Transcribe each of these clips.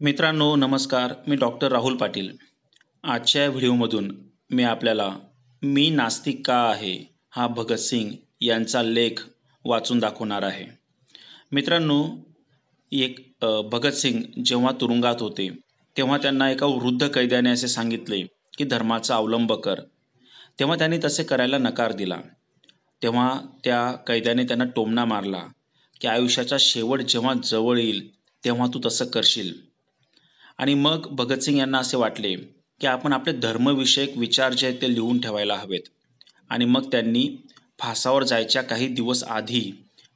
मित्रांनो नमस्कार. मी डॉक्टर राहुल पाटील. आजच्या या व्हिडिओमधून मी आपल्याला "मी नास्तिक का आहे" हा भगतसिंग यांचा लेख वाचून दाखवणार आहे. मित्रांनो, भगतसिंग जेव्हा तुरुंगात होते तेव्हा त्यांना एका वृद्ध कैद्याने असे सांगितले की धर्माचा अवलंब कर. तेव्हा त्यांनी तसे करायला नकार दिला. तेव्हा त्या कैद्याने त्यांना टोमणा मारला की आयुष्याचा शेवट जेव्हा जवळ येईल तेव्हा तू तसं करशील. आणि मग भगतसिंग यांना असे वाटले की आपण आपले धर्मविषयक विचार जे आहेत ते लिहून ठेवायला हवेत. आणि मग त्यांनी फासावर जायच्या काही दिवस आधी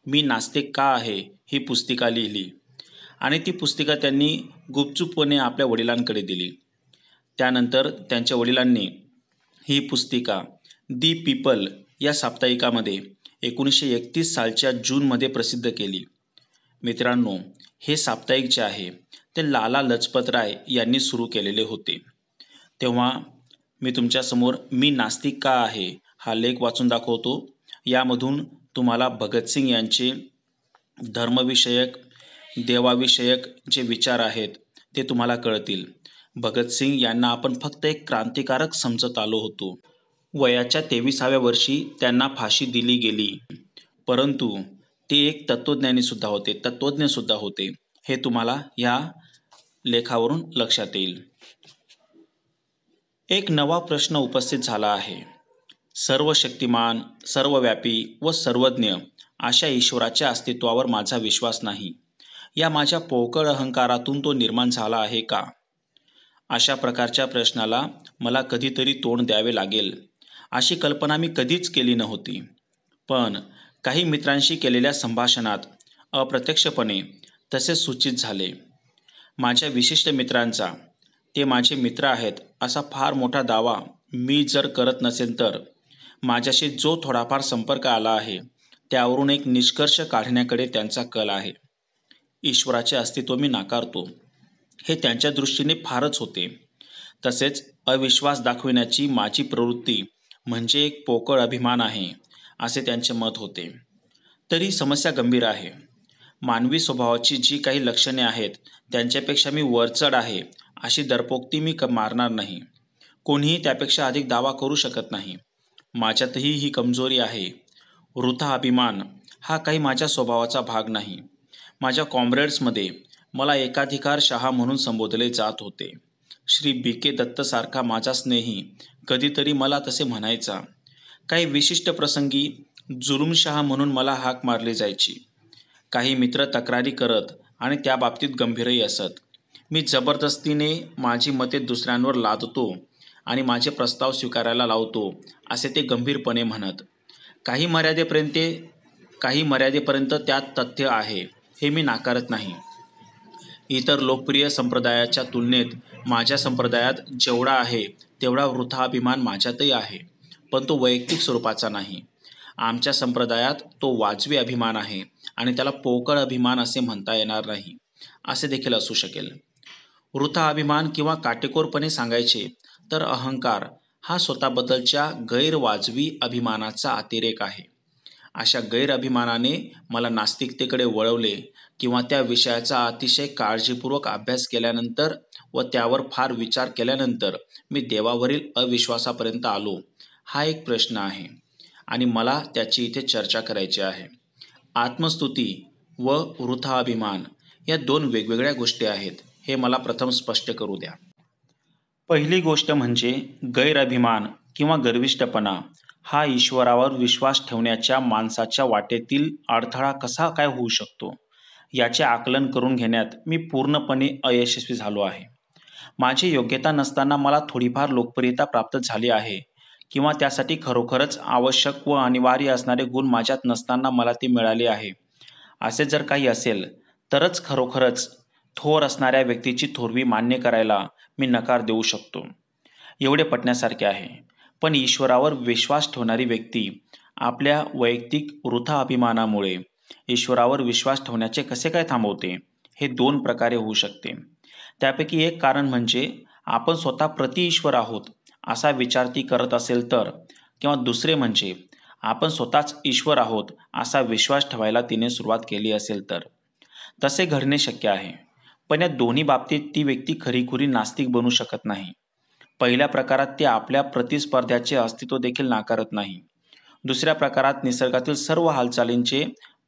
"मी नास्तिक का आहे" ही पुस्तिका लिहिली आणि ती पुस्तिका त्यांनी गुपचूपपणे आपल्या वडिलांकडे दिली. त्यानंतर त्यांच्या वडिलांनी ही पुस्तिका दी पीपल या साप्ताहिकामध्ये 1931 सालच्या जूनमध्ये प्रसिद्ध केली. मित्रांनो, हे साप्ताहिक जे आहे ते लाला लजपत राय यांनी सुरू केलेले होते. तेव्हा मी तुमच्यासमोर "मी नास्तिक का आहे" हा लेख वाचून दाखवतो. यामधून तुम्हाला भगतसिंग यांचे धर्मविषयक, देवाविषयक जे विचार आहेत ते तुम्हाला कळतील. भगतसिंग यांना आपण फक्त एक क्रांतिकारक समजत आलो होतो. वयाच्या 23व्या वर्षी त्यांना फाशी दिली गेली, परंतु ते एक तत्त्वज्ञ सुद्धा होते. हे तुम्हाला या लेखावरून लक्षात येईल. एक नवा प्रश्न उपस्थित झाला आहे. सर्वशक्तिमान, सर्वव्यापी व सर्वज्ञ अशा ईश्वराच्या अस्तित्वावर माझा विश्वास नाही. या माझ्या पोकळ अहंकारातून तो निर्माण झाला आहे का? अशा प्रकारच्या प्रश्नाला मला कधीतरी तोंड द्यावे लागेल अशी कल्पना मी कधीच केली नव्हती. पण काही मित्रांशी केलेल्या संभाषणात अप्रत्यक्षपणे तसे सूचित झाले. माझ्या विशिष्ट मित्रांचा, ते माझे मित्र आहेत असा फार मोठा दावा मी जर करत नसेल तर माझ्याशी जो थोडाफार संपर्क आला आहे त्यावरून एक निष्कर्ष काढण्याकडे त्यांचा कल आहे. ईश्वराचे अस्तित्व मी नाकारतो हे त्यांच्या दृष्टीने फारच होते. तसेच अविश्वास दाखविण्याची माझी प्रवृत्ती म्हणजे एक पोकळ अभिमान आहे असे त्यांचे मत होते. तरी समस्या गंभीर आहे. मानवी स्वभावाची जी काही लक्षणे आहेत त्यांच्यापेक्षा मी वरचढ आहे अशी दरपोक्ती मी मारणार नाही. कोणीही त्यापेक्षा अधिक दावा करू शकत नाही. माझ्यातही ही कमजोरी आहे. वृथा अभिमान हा काही माझ्या स्वभावाचा भाग नाही. माझ्या कॉम्रेड्समध्ये मला एकाधिकार शहा म्हणून संबोधले जात होते. श्री बी के दत्तसारखा माझा स्नेही कधीतरी मला तसे म्हणायचा. काही विशिष्ट प्रसंगी जुलूमशहा म्हणून मला हाक मारली जायची. काही मित्र तक्रारी करत आणि त्या बाबतीत गंभीरही असत. मी जबरदस्तीने माझी मते दुसऱ्यांवर लादतो आणि माझे प्रस्ताव स्वीकारायला लावतो असे ते गंभीरपणे म्हणत. काही मर्यादेपर्यंत त्यात तथ्य आहे हे मी नाकारत नाही. इतर लोकप्रिय संप्रदायाच्या तुलनेत माझ्या संप्रदायात जेवढा आहे तेवढा वृथा अभिमान माझ्यातही आहे, पण तो वैयक्तिक स्वरूपाचा नाही. आमच्या संप्रदायात तो वाजवी अभिमान आहे आणि त्याला पोकळ अभिमान असे म्हणता येणार नाही असे देखील असू शकेल. वृथा अभिमान किंवा काटेकोरपणे सांगायचे तर अहंकार हा स्वतःबद्दलच्या गैरवाजवी अभिमानाचा अतिरेक आहे. अशा गैरअभिमानाने मला नास्तिकतेकडे वळवले किंवा त्या विषयाचा अतिशय काळजीपूर्वक अभ्यास केल्यानंतर व त्यावर फार विचार केल्यानंतर मी देवावरील अविश्वासापर्यंत आलो. हा एक प्रश्न आहे आणि मला त्याची इथे चर्चा करायची आहे. आत्मस्तुती व वृथा अभिमान या दोन वेगवेगळ्या गोष्टी आहेत हे मला प्रथम स्पष्ट करू द्या. पहिली गोष्ट म्हणजे गैरअभिमान किंवा गर्विष्ठपणा हा ईश्वरावर विश्वास ठेवण्याच्या माणसाच्या वाटेतील अडथळा कसा काय होऊ शकतो याचे आकलन करून घेण्यात मी पूर्णपणे अयशस्वी झालो आहे. माझी योग्यता नसताना मला थोडीफार लोकप्रियता प्राप्त झाली आहे किंवा त्यासाठी खरोखरच आवश्यक व अनिवार्य असणारे गुण माझ्यात नसताना मला ती मिळाली आहे असे जर काही असेल तरच खरोखरच थोर असणाऱ्या व्यक्तीची थोरवी मान्य करायला मी नकार देऊ शकतो. एवढे पटण्यासारखे आहे. पण ईश्वरावर विश्वास ठेवणारी व्यक्ती आपल्या वैयक्तिक वृथा अभिमानामुळे ईश्वरावर विश्वास ठेवण्याचे कसे काय थांबवते हे दोन प्रकारे होऊ शकते. त्यापैकी एक कारण म्हणजे आपण स्वतः प्रति ईश्वर आहोत असा विचार ती करत असेल तर, किंवा दुसरे म्हणजे आपण स्वतःच ईश्वर आहोत असा विश्वास ठेवायला तिने सुरुवात केली असेल तर. तसे घडणे शक्य आहे. पण या दोन्ही बाबतीत ती व्यक्ती खरीखुरी नास्तिक बनू शकत नाही. पहिल्या प्रकारात ते आपल्या प्रतिस्पर्ध्याचे अस्तित्व देखील नाकारत नाही. दुसऱ्या प्रकारात निसर्गातील सर्व हालचालींचे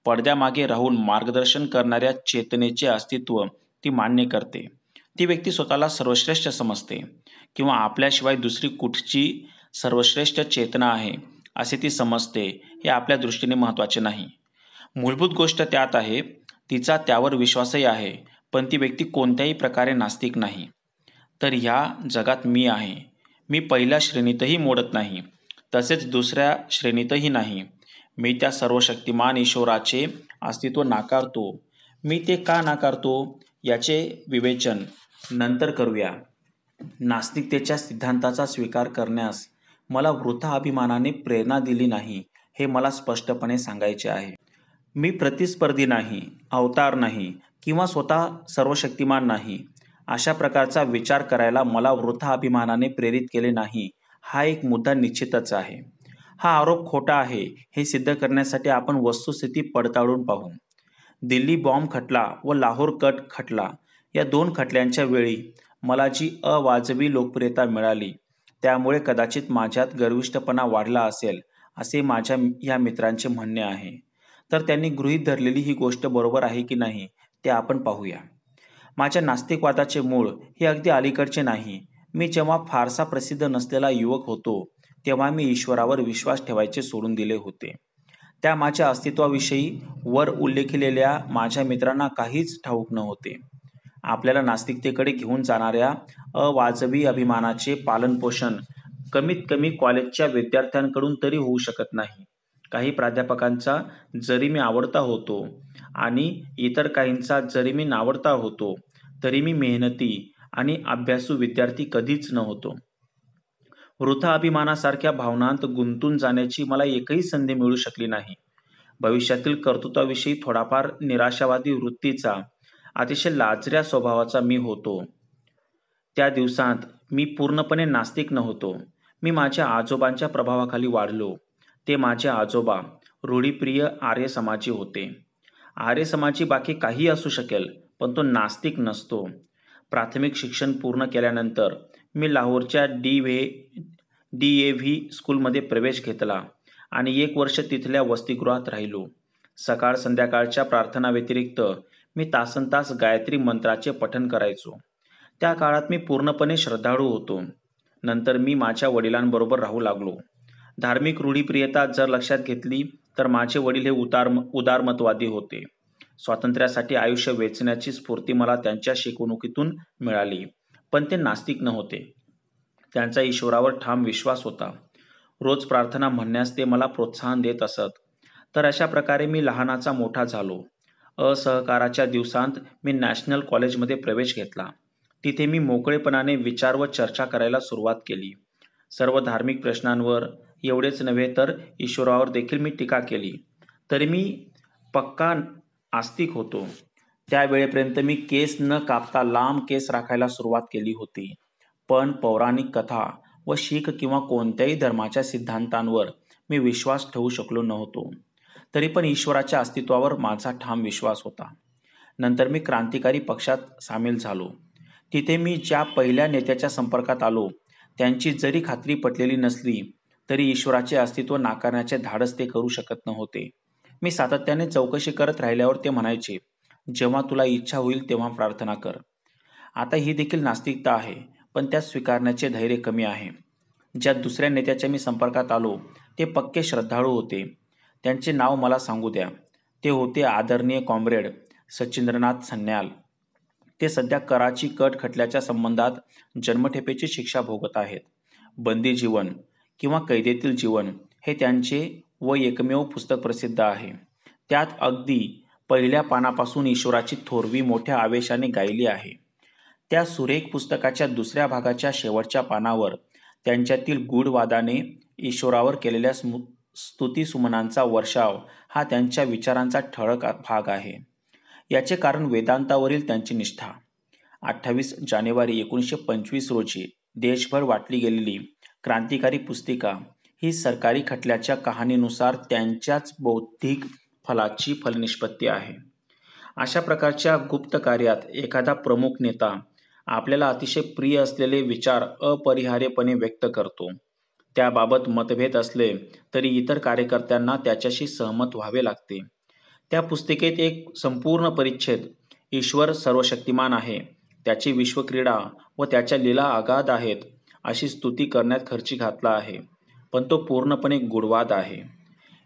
पडद्यामागे राहून मार्गदर्शन करणाऱ्या चेतनेचे अस्तित्व ती मान्य करते. ती व्यक्ती स्वतःला सर्वश्रेष्ठ समजते किंवा आपल्याशिवाय दुसरी कुठची सर्वश्रेष्ठ चेतना आहे असे ती समजते. हे आपल्या दृष्टीने महत्त्वाचे नाही. मूलभूत गोष्ट त्यात आहे, तिचा त्यावर विश्वासही आहे, पण ती व्यक्ती कोणत्याही प्रकारे नास्तिक नाही. तर ह्या जगात मी आहे. मी पहिल्या श्रेणीतही मोडत नाही, तसेच दुसऱ्या श्रेणीतही नाही. मी त्या सर्वशक्तिमान ईश्वराचे अस्तित्व नाकारतो. मी ते का नाकारतो याचे विवेचन नंतर करूया. नास्तिकतेच्या सिद्धांताचा स्वीकार करण्यास मला वृथा अभिमानाने प्रेरणा दिली नाही, हे मला स्पष्टपणे सांगायचे आहे. मी प्रतिस्पर्धी नाही, अवतार नाही किंवा स्वतः सर्वशक्तिमान नाही. अशा प्रकारचा विचार करायला मला वृथा अभिमानाने प्रेरित केले नाही, हा एक मुद्दा निश्चितच आहे. हा आरोप खोटा आहे हे सिद्ध करण्यासाठी आपण वस्तुस्थिती पडताळून पाहू. दिल्ली बॉम्ब खटला व लाहोर कट खटला या 2 खटल्यांच्या वेळी मला जी अवाजवी लोकप्रियता मिळाली, त्यामुळे कदाचित माझ्यात गर्विष्ठपणा वाढला असेल, असे माझ्या या मित्रांचे म्हणणे आहे. तर त्यांनी गृहीत धरलेली ही गोष्ट बरोबर आहे की नाही ते आपण पाहूया. माझ्या नास्तिकवादाचे मूळ हे अगदी अलीकडचे नाही. मी जेव्हा फारसा प्रसिद्ध नसलेला युवक होतो, तेव्हा मी ईश्वरावर विश्वास ठेवायचे सोडून दिले होते. त्या माझ्या अस्तित्वाविषयी वर उल्लेखिलेल्या माझ्या मित्रांना काहीच ठाऊक नव्हते. आपल्याला नास्तिकतेकडे घेऊन जाणाऱ्या अवाजवी अभिमानाचे पालनपोषण कमीत कमी कॉलेजच्या विद्यार्थ्यांकडून तरी होऊ शकत नाही. काही प्राध्यापकांचा जरी मी आवडता होतो आणि इतर काहींचा जरी मी नावडता होतो, तरी मी मेहनती आणि अभ्यासू विद्यार्थी कधीच नव्हतो. वृथा अभिमानासारख्या भावनांत गुंतून जाण्याची मला एकही संधी मिळू शकली नाही. भविष्यातील कर्तृत्वाविषयी थोडाफार निराशावादी वृत्तीचा, अतिशय लाजऱ्या स्वभावाचा मी होतो. त्या दिवसांत मी पूर्णपणे नास्तिक नव्हतो. मी माझ्या आजोबांच्या प्रभावाखाली वाढलो. ते माझे आजोबा रूढीप्रिय आर्य समाजी होते. आर्य समाजी बाकी काही असू शकेल, पण तो नास्तिक नसतो. प्राथमिक शिक्षण पूर्ण केल्यानंतर मी लाहोरच्या DAV स्कूलमध्ये प्रवेश घेतला आणि 1 वर्ष तिथल्या वसतिगृहात राहिलो. सकाळ संध्याकाळच्या प्रार्थनाव्यतिरिक्त मी तासनतास गायत्री मंत्राचे पठण करायचो. त्या काळात मी पूर्णपणे श्रद्धाळू होतो. नंतर मी माझ्या वडिलांबरोबर राहू लागलो. धार्मिक रूढीप्रियता जर लक्षात घेतली तर माझे वडील हे उदारमतवादी होते. स्वातंत्र्यासाठी आयुष्य वेचण्याची स्फूर्ती मला त्यांच्या शिकवणुकीतून मिळाली, पण ते नास्तिक नव्हते. त्यांचा ईश्वरावर ठाम विश्वास होता. रोज प्रार्थना म्हणण्यास ते मला प्रोत्साहन देत असत. तर अशा प्रकारे मी लहानाचा मोठा झालो. असहकाराच्या दिवसांत मी नॅशनल कॉलेजमध्ये प्रवेश घेतला. तिथे मी मोकळेपणाने विचार व चर्चा करायला सुरुवात केली. सर्व धार्मिक प्रश्नांवर एवढेच नव्हे तर ईश्वरावर देखील मी टीका केली. तरी मी पक्का आस्तिक होतो. त्यावेळेपर्यंत मी केस न कापता लांब केस राखायला सुरुवात केली होती. पण पौराणिक कथा व शीख किंवा कोणत्याही धर्माच्या सिद्धांतांवर मी विश्वास ठेवू शकलो नव्हतो. तरी पण ईश्वराच्या अस्तित्वावर माझा ठाम विश्वास होता. नंतर मी क्रांतिकारी पक्षात सामील झालो. तिथे मी ज्या पहिल्या नेत्याच्या संपर्कात आलो, त्यांची जरी खात्री पटलेली नसली तरी ईश्वराचे अस्तित्व नाकारण्याचे धाडस ते करू शकत नव्हते. मी सातत्याने चौकशी करत राहिल्यावर ते म्हणायचे, जेव्हा तुला इच्छा होईल तेव्हा प्रार्थना कर. आता ही देखील नास्तिकता आहे, पण त्यात स्वीकारण्याचे धैर्य कमी आहे. ज्या दुसऱ्या नेत्याच्या मी संपर्कात आलो ते पक्के श्रद्धाळू होते. त्यांचे नाव मला सांगू द्या. ते होते आदरणीय कॉम्रेड सचिंद्रनाथ सन्याल. ते सध्या कराची कट खटल्याच्या संबंधात जन्मठेपेची शिक्षा भोगत आहेत. बंदी जीवन किंवा कैदेतील जीवन हे त्यांचे व एकमेव पुस्तक प्रसिद्ध आहे. त्यात अगदी पहिल्या पानापासून ईश्वराची थोरवी मोठ्या आवेशाने गायली आहे. त्या सुरेख पुस्तकाच्या दुसऱ्या भागाच्या शेवटच्या पानावर त्यांच्यातील गूढवादाने ईश्वरावर केलेल्या स्तुतिसुमनांचा वर्षाव हा त्यांच्या विचारांचा ठळक भाग आहे. याचे कारण वेदांतावरील त्यांची निष्ठा. 28 जानेवारी 1925 रोजी देशभर वाटली गेलेली क्रांतिकारी पुस्तिका ही सरकारी खटल्याच्या कहाणीनुसार त्यांच्याच बौद्धिक फलाची फलनिष्पत्ती आहे. अशा प्रकारच्या गुप्त कार्यात एखादा प्रमुख नेता आपल्याला अतिशय प्रिय असलेले विचार अपरिहार्यपणे व्यक्त करतो. त्याबाबत मतभेद असले तरी इतर कार्यकर्त्यांना त्याच्याशी सहमत व्हावे लागते. त्या पुस्तिकेत एक संपूर्ण परिच्छेद ईश्वर सर्वशक्तिमान आहे, त्याची विश्वक्रीडा व त्याच्या लीला अगाध आहेत अशी स्तुती करण्यात खर्ची घातला आहे. पण तो पूर्णपणे गूढवाद आहे.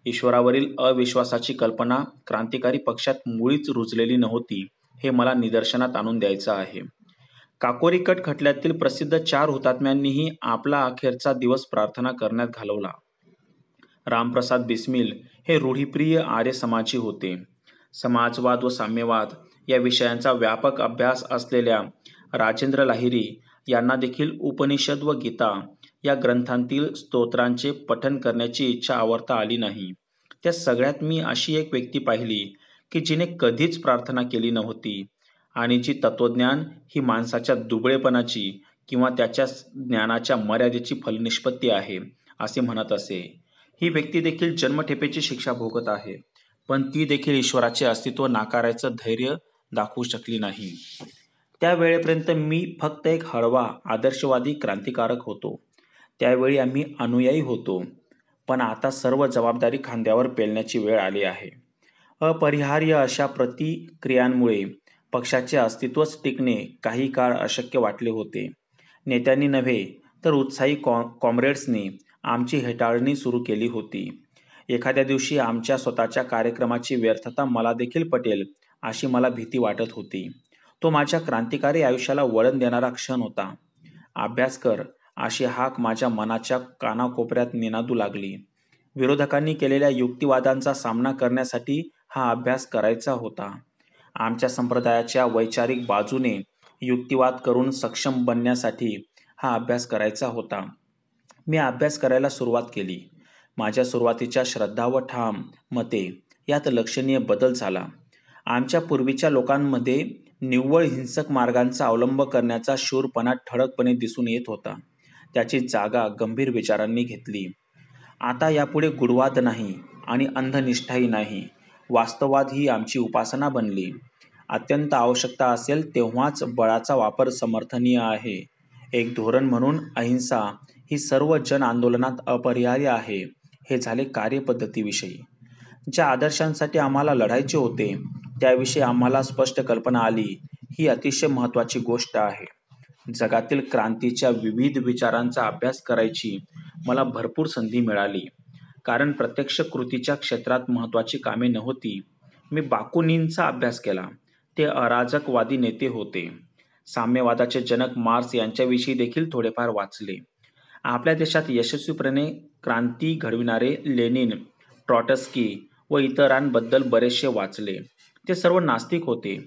ईश्वरावरील अविश्वासाची कल्पना क्रांतिकारी पक्षात मुळीच रुजलेली नव्हती हे मला निदर्शनात आणून द्यायचं आहे. काकोरी कट खटल्यातील प्रसिद्ध 4 हुतात्म्यांनीही आपला अखेरचा दिवस प्रार्थना करण्यात घालवला. रामप्रसाद बिस्मिल हे रूढिप्रिय आर्य समाजी होते. समाजवाद व साम्यवाद या विषयांचा व्यापक अभ्यास असलेल्या राजेंद्र लाहिरी यांना देखील उपनिषद व गीता या ग्रंथांतील स्तोत्रांचे पठण करण्याची इच्छा आवर्ता आली नाही. त्या सगळ्यात मी अशी एक व्यक्ती पाहिली की जिने कधीच प्रार्थना केली नव्हती आणि जी तत्वज्ञान ही माणसाच्या दुबळेपणाची किंवा त्याच्या ज्ञानाच्या मर्यादेची फलनिष्पत्ती आहे असे म्हणत असे. ही व्यक्ती देखील जन्मठेपेची शिक्षा भोगत आहे, पण ती देखील ईश्वराचे अस्तित्व नाकारायचं धैर्य दाखवू शकली नाही. त्या वेळेपर्यंत मी फक्त एक हळवा आदर्शवादी क्रांतिकारक होतो. त्यावेळी आम्ही अनुयायी होतो, पण आता सर्व जबाबदारी खांद्यावर पेलण्याची वेळ आली आहे. अपरिहार्य अशा प्रतिक्रियांमुळे पक्षाचे अस्तित्वच टिकणे काही काळ अशक्य वाटले होते. नेत्यांनी नव्हे तर उत्साही कॉम्रेड्सनी आमची हेटाळणी सुरू केली होती. एखाद्या दिवशी आमच्या स्वतःच्या कार्यक्रमाची व्यर्थता मला देखील पटेल अशी मला भीती वाटत होती. तो माझ्या क्रांतिकारी आयुष्याला वळण देणारा क्षण होता. अभ्यास कर अशी हाक माझ्या मनाच्या कानाकोपऱ्यात निनादू लागली. विरोधकांनी केलेल्या युक्तिवादांचा सामना करण्यासाठी हा अभ्यास करायचा होता. आमच्या संप्रदायाच्या वैचारिक बाजूने युक्तिवाद करून सक्षम बनण्यासाठी हा अभ्यास करायचा होता. मी अभ्यास करायला सुरुवात केली. माझ्या सुरुवातीच्या श्रद्धा व ठाम मते यात लक्षणीय बदल झाला. आमच्या पूर्वीच्या लोकांमध्ये निव्वळ हिंसक मार्गांचा अवलंब करण्याचा शूरपणा ठळकपणे दिसून येत होता. त्याची जागा गंभीर विचारांनी घेतली. आता यापुढे गूढवाद नाही आणि अंधनिष्ठाही नाही, वास्तववाद ही आमची उपासना बनली. अत्यंत आवश्यकता असेल तेव्हाच बळाचा वापर समर्थनीय आहे. एक धोरण म्हणून अहिंसा ही सर्व जन आंदोलनात अपरिहार्य आहे. हे झाले कार्यपद्धतीविषयी. ज्या आदर्शांसाठी आम्हाला लढायचे होते त्याविषयी आम्हाला स्पष्ट कल्पना आली ही अतिशय महत्त्वाची गोष्ट आहे. जगातील क्रांतीच्या विविध विचारांचा अभ्यास करायची मला भरपूर संधी मिळाली, कारण प्रत्यक्ष कृतीच्या क्षेत्रात महत्त्वाची कामे नव्हती. मी बाकुनींचा अभ्यास केला. ते अराजकवादी नेते होते. साम्यवादाचे जनक मार्क्स यांच्याविषयी देखील थोडेफार वाचले. आपल्या देशात यशस्वीपणे क्रांती घडविणारे लेनिन, ट्रॉटस्की व इतरांबद्दल बरेचसे वाचले. ते सर्व नास्तिक होते.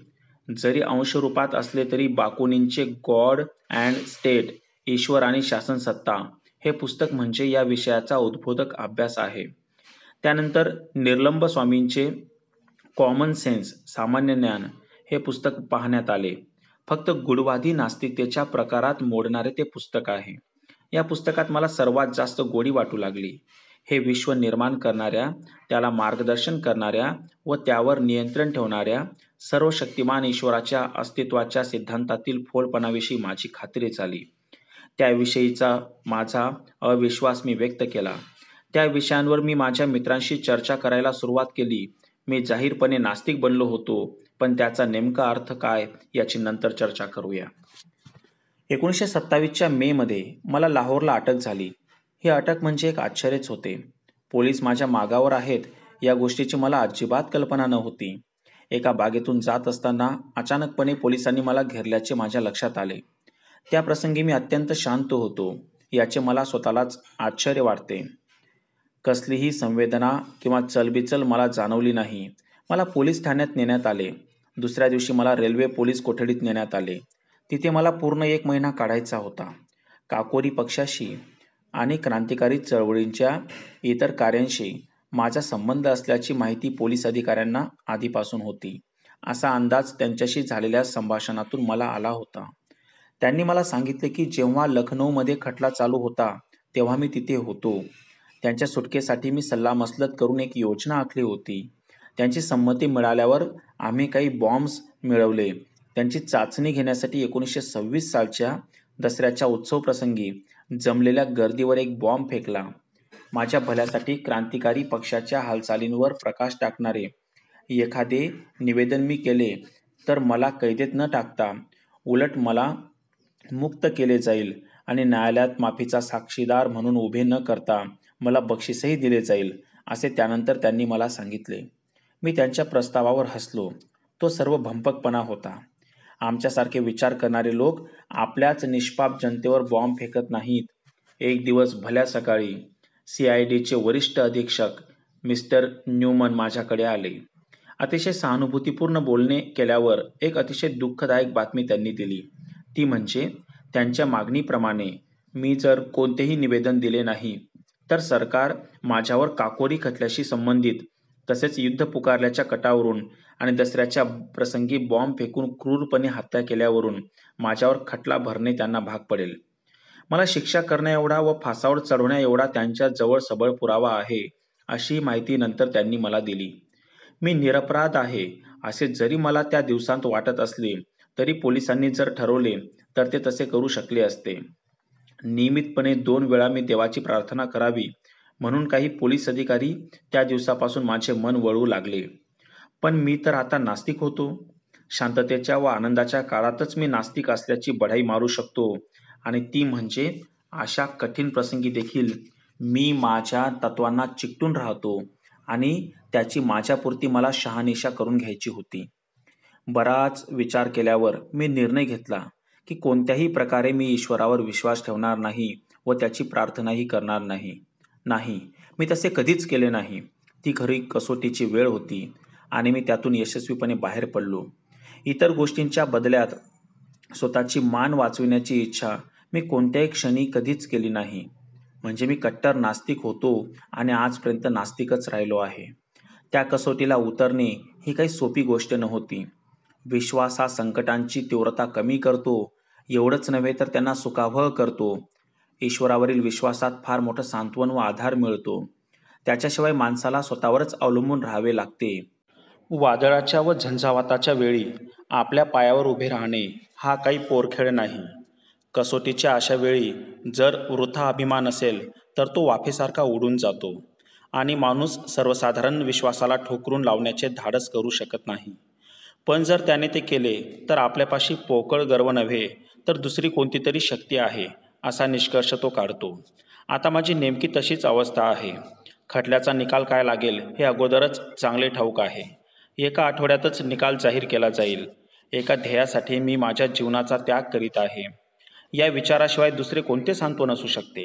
जरी अंशरूपात असले तरी बाकुनींचे गॉड अँड स्टेट, ईश्वर आणि शासनसत्ता हे पुस्तक म्हणजे या विषयाचा उद्बोधक अभ्यास आहे. त्यानंतर निर्लंब स्वामींचे कॉमन सेन्स, सामान्य ज्ञान हे पुस्तक पाहण्यात आले. फक्त गूढवादी नास्तिकतेच्या प्रकारात मोडणारे ते पुस्तक आहे. या पुस्तकात मला सर्वात जास्त गोडी वाटू लागली. हे विश्व निर्माण करणाऱ्या, त्याला मार्गदर्शन करणाऱ्या व त्यावर नियंत्रण ठेवणाऱ्या सर्वशक्तिमान ईश्वराच्या अस्तित्वाच्या सिद्धांतातील फोलपणाविषयी माझी खात्री झाली. त्याविषयीचा माझा अविश्वास मी व्यक्त केला. त्या विषयांवर मी माझ्या मित्रांशी चर्चा करायला सुरुवात केली. मी जाहीरपणे नास्तिक बनलो होतो, पण त्याचा नेमका अर्थ काय याची नंतर चर्चा करूया. 1927च्या मे मध्ये मला लाहोरला अटक झाली. ही अटक म्हणजे एक आश्चर्यच होते. पोलीस माझ्या मागावर आहेत या गोष्टीची मला अजिबात कल्पना नव्हती. एका बागेतून जात असताना अचानकपणे पोलिसांनी मला घेरल्याचे माझ्या लक्षात आले. त्या प्रसंगी मी अत्यंत शांत होतो याचे मला स्वतःलाच आश्चर्य वाटते. कसलीही संवेदना किंवा चलबिचल मला जाणवली नाही. मला पोलीस ठाण्यात नेण्यात आले. दुसऱ्या दिवशी मला रेल्वे पोलीस कोठडीत नेण्यात आले. तिथे मला पूर्ण 1 महिना काढायचा होता. काकोरी पक्षाशी आणि क्रांतिकारी चळवळींच्या इतर कार्यांशी माझा संबंध असल्याची माहिती पोलीस अधिकाऱ्यांना आधीपासून होती. असा अंदाज त्यांच्याशी झालेल्या संभाषणातून मला आला होता. त्यांनी मला सांगितले की जेव्हा लखनौमध्ये खटला चालू होता तेव्हा मी तिथे होतो. त्यांच्या सुटकेसाठी मी सल्लामसलत करून एक योजना आखली होती. त्यांची संमती मिळाल्यावर आम्ही काही बॉम्ब्स मिळवले. त्यांची चाचणी घेण्यासाठी 1926 सालच्या दसऱ्याच्या उत्सवप्रसंगी जमलेल्या गर्दीवर एक बॉम्ब फेकला. माझ्या भल्यासाठी क्रांतिकारी पक्षाच्या हालचालींवर प्रकाश टाकणारे एखादे निवेदन मी केले तर मला कैदेत न टाकता उलट मला मुक्त केले जाईल आणि न्यायालयात माफीचा साक्षीदार म्हणून उभे न करता मला बक्षीसही दिले जाईल, असे त्यानंतर त्यांनी मला सांगितले. मी त्यांच्या प्रस्तावावर हसलो. तो सर्व भंपकपणा होता. आमच्यासारखे विचार करणारे लोक आपल्याच निष्पाप जनतेवर बॉम्ब फेकत नाहीत. एक दिवस भल्या सकाळी CIDचे वरिष्ठ अधीक्षक मिस्टर न्यूमन माझ्याकडे आले. अतिशय सहानुभूतीपूर्ण बोलणे केल्यावर एक अतिशय दुःखदायक बातमी त्यांनी दिली. ती म्हणजे त्यांच्या मागणीप्रमाणे मी जर कोणतेही निवेदन दिले नाही तर सरकार माझ्यावर काकोरी खटल्याशी संबंधित तसेच युद्ध पुकारल्याच्या कटावरून आणि दसऱ्याच्या प्रसंगी बॉम्ब फेकून क्रूरपणे हत्या केल्यावरून माझ्यावर खटला भरणे त्यांना भाग पडेल. मला शिक्षा करण्या एवढा व फासावर चढवण्या एवढा त्यांच्या जवळ सबळ पुरावा आहे, अशी माहिती नंतर त्यांनी मला दिली. मी निरपराध आहे असे जरी मला त्या दिवसांत वाटत असले तरी पोलिसांनी जर ठरवले तर ते तसे करू शकले असते. नियमितपणे 2 वेळा मी देवाची प्रार्थना करावी म्हणून काही पोलीस अधिकारी त्या दिवसापासून माझे मन वळवू लागले. पण मी तर आता नास्तिक होतो. शांततेच्या व आनंदाच्या काळातच मी नास्तिक असल्याची बढाई मारू शकतो आणि ती म्हणजे अशा कठीण प्रसंगी देखील मी माझ्या तत्वांना चिकटून राहतो आणि त्याची माझ्यापुरती मला शहानिशा करून घ्यायची होती. बराच विचार केल्यावर मी निर्णय घेतला की कोणत्याही प्रकारे मी ईश्वरावर विश्वास ठेवणार नाही व त्याची प्रार्थनाही करणार नाही. नाही, मी तसे कधीच केले नाही. ती खरी कसोटीची वेळ होती आणि मी त्यातून यशस्वीपणे बाहेर पडलो. इतर गोष्टींच्या बदल्यात स्वतःची मान वाचविण्याची इच्छा मी कोणत्याही क्षणी कधीच केली नाही. म्हणजे मी कट्टर नास्तिक होतो आणि आजपर्यंत नास्तिकच राहिलो आहे. त्या कसोटीला उतरणे ही काही सोपी गोष्ट नव्हती. विश्वास हा संकटांची तीव्रता कमी करतो, एवढंच नव्हे तर त्यांना सुखावह करतो. ईश्वरावरील विश्वासात फार मोठं सांत्वन व आधार मिळतो. त्याच्याशिवाय माणसाला स्वतःवरच अवलंबून राहावे लागते. वादळाच्या व झंझावाताच्या वेळी आपल्या पायावर उभे राहणे हा काही पोरखेळ नाही. कसोटीच्या अशा वेळी जर वृथा अभिमान असेल तर तो वाफेसारखा उडून जातो आणि माणूस सर्वसाधारण विश्वासाला ठोकरून लावण्याचे धाडस करू शकत नाही. पण जर त्याने ते केले तर आपल्यापाशी पोकळ गर्व नव्हे तर दुसरी कोणती तरी शक्ती आहे असा निष्कर्ष तो काढतो. आता माझी नेमकी तशीच अवस्था आहे. खटल्याचा निकाल काय लागेल हे अगोदरच चांगले ठाऊक आहे. एका आठवड्यातच निकाल जाहीर केला जाईल. एका ध्येयासाठी मी माझ्या जीवनाचा त्याग करीत आहे. या विचाराशिवाय दुसरे कोणते सांत्वन असू शकते?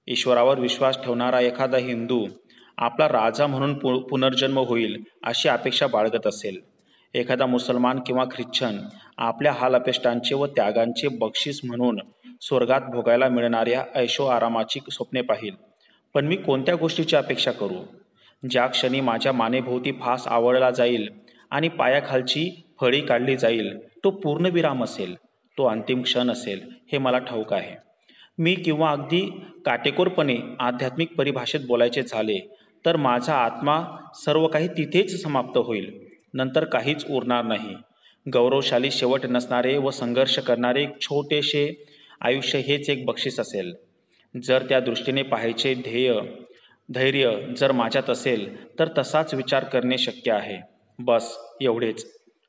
ईश्वरावर विश्वास ठेवणारा एखादा हिंदू आपला राजा म्हणून पुनर्जन्म होईल अशी अपेक्षा बाळगत असेल. एखादा मुसलमान किंवा ख्रिश्चन आपल्या हालअपेष्टांचे व त्यागांचे बक्षीस म्हणून स्वर्गात भोगायला मिळणाऱ्या ऐशो आरामाची स्वप्ने पाहिल. पण मी कोणत्या गोष्टीची अपेक्षा करू? ज्या क्षणी माझ्या मानेभोवती फास आवळला जाईल आणि पायाखालची फळी काढली जाईल तो पूर्णविराम असेल, तो अंतिम क्षण असेल हे मला ठाऊक आहे. मी किंवा अगदी काटेकोरपणे आध्यात्मिक परिभाषेत बोलायचे झाले तर माझा आत्मा सर्व काही तिथेच समाप्त होईल. नंतर काहीच उरणार नाही. गौरवशाली शेवट नसणारे व संघर्ष करणारे छोटेसे आयुष्य हेच एक बक्षीस असेल. जर त्या दृष्टीने पाहायचे धैर्य जर माझ्यात असेल तर तसाच विचार करणे शक्य आहे. बस एवढेच.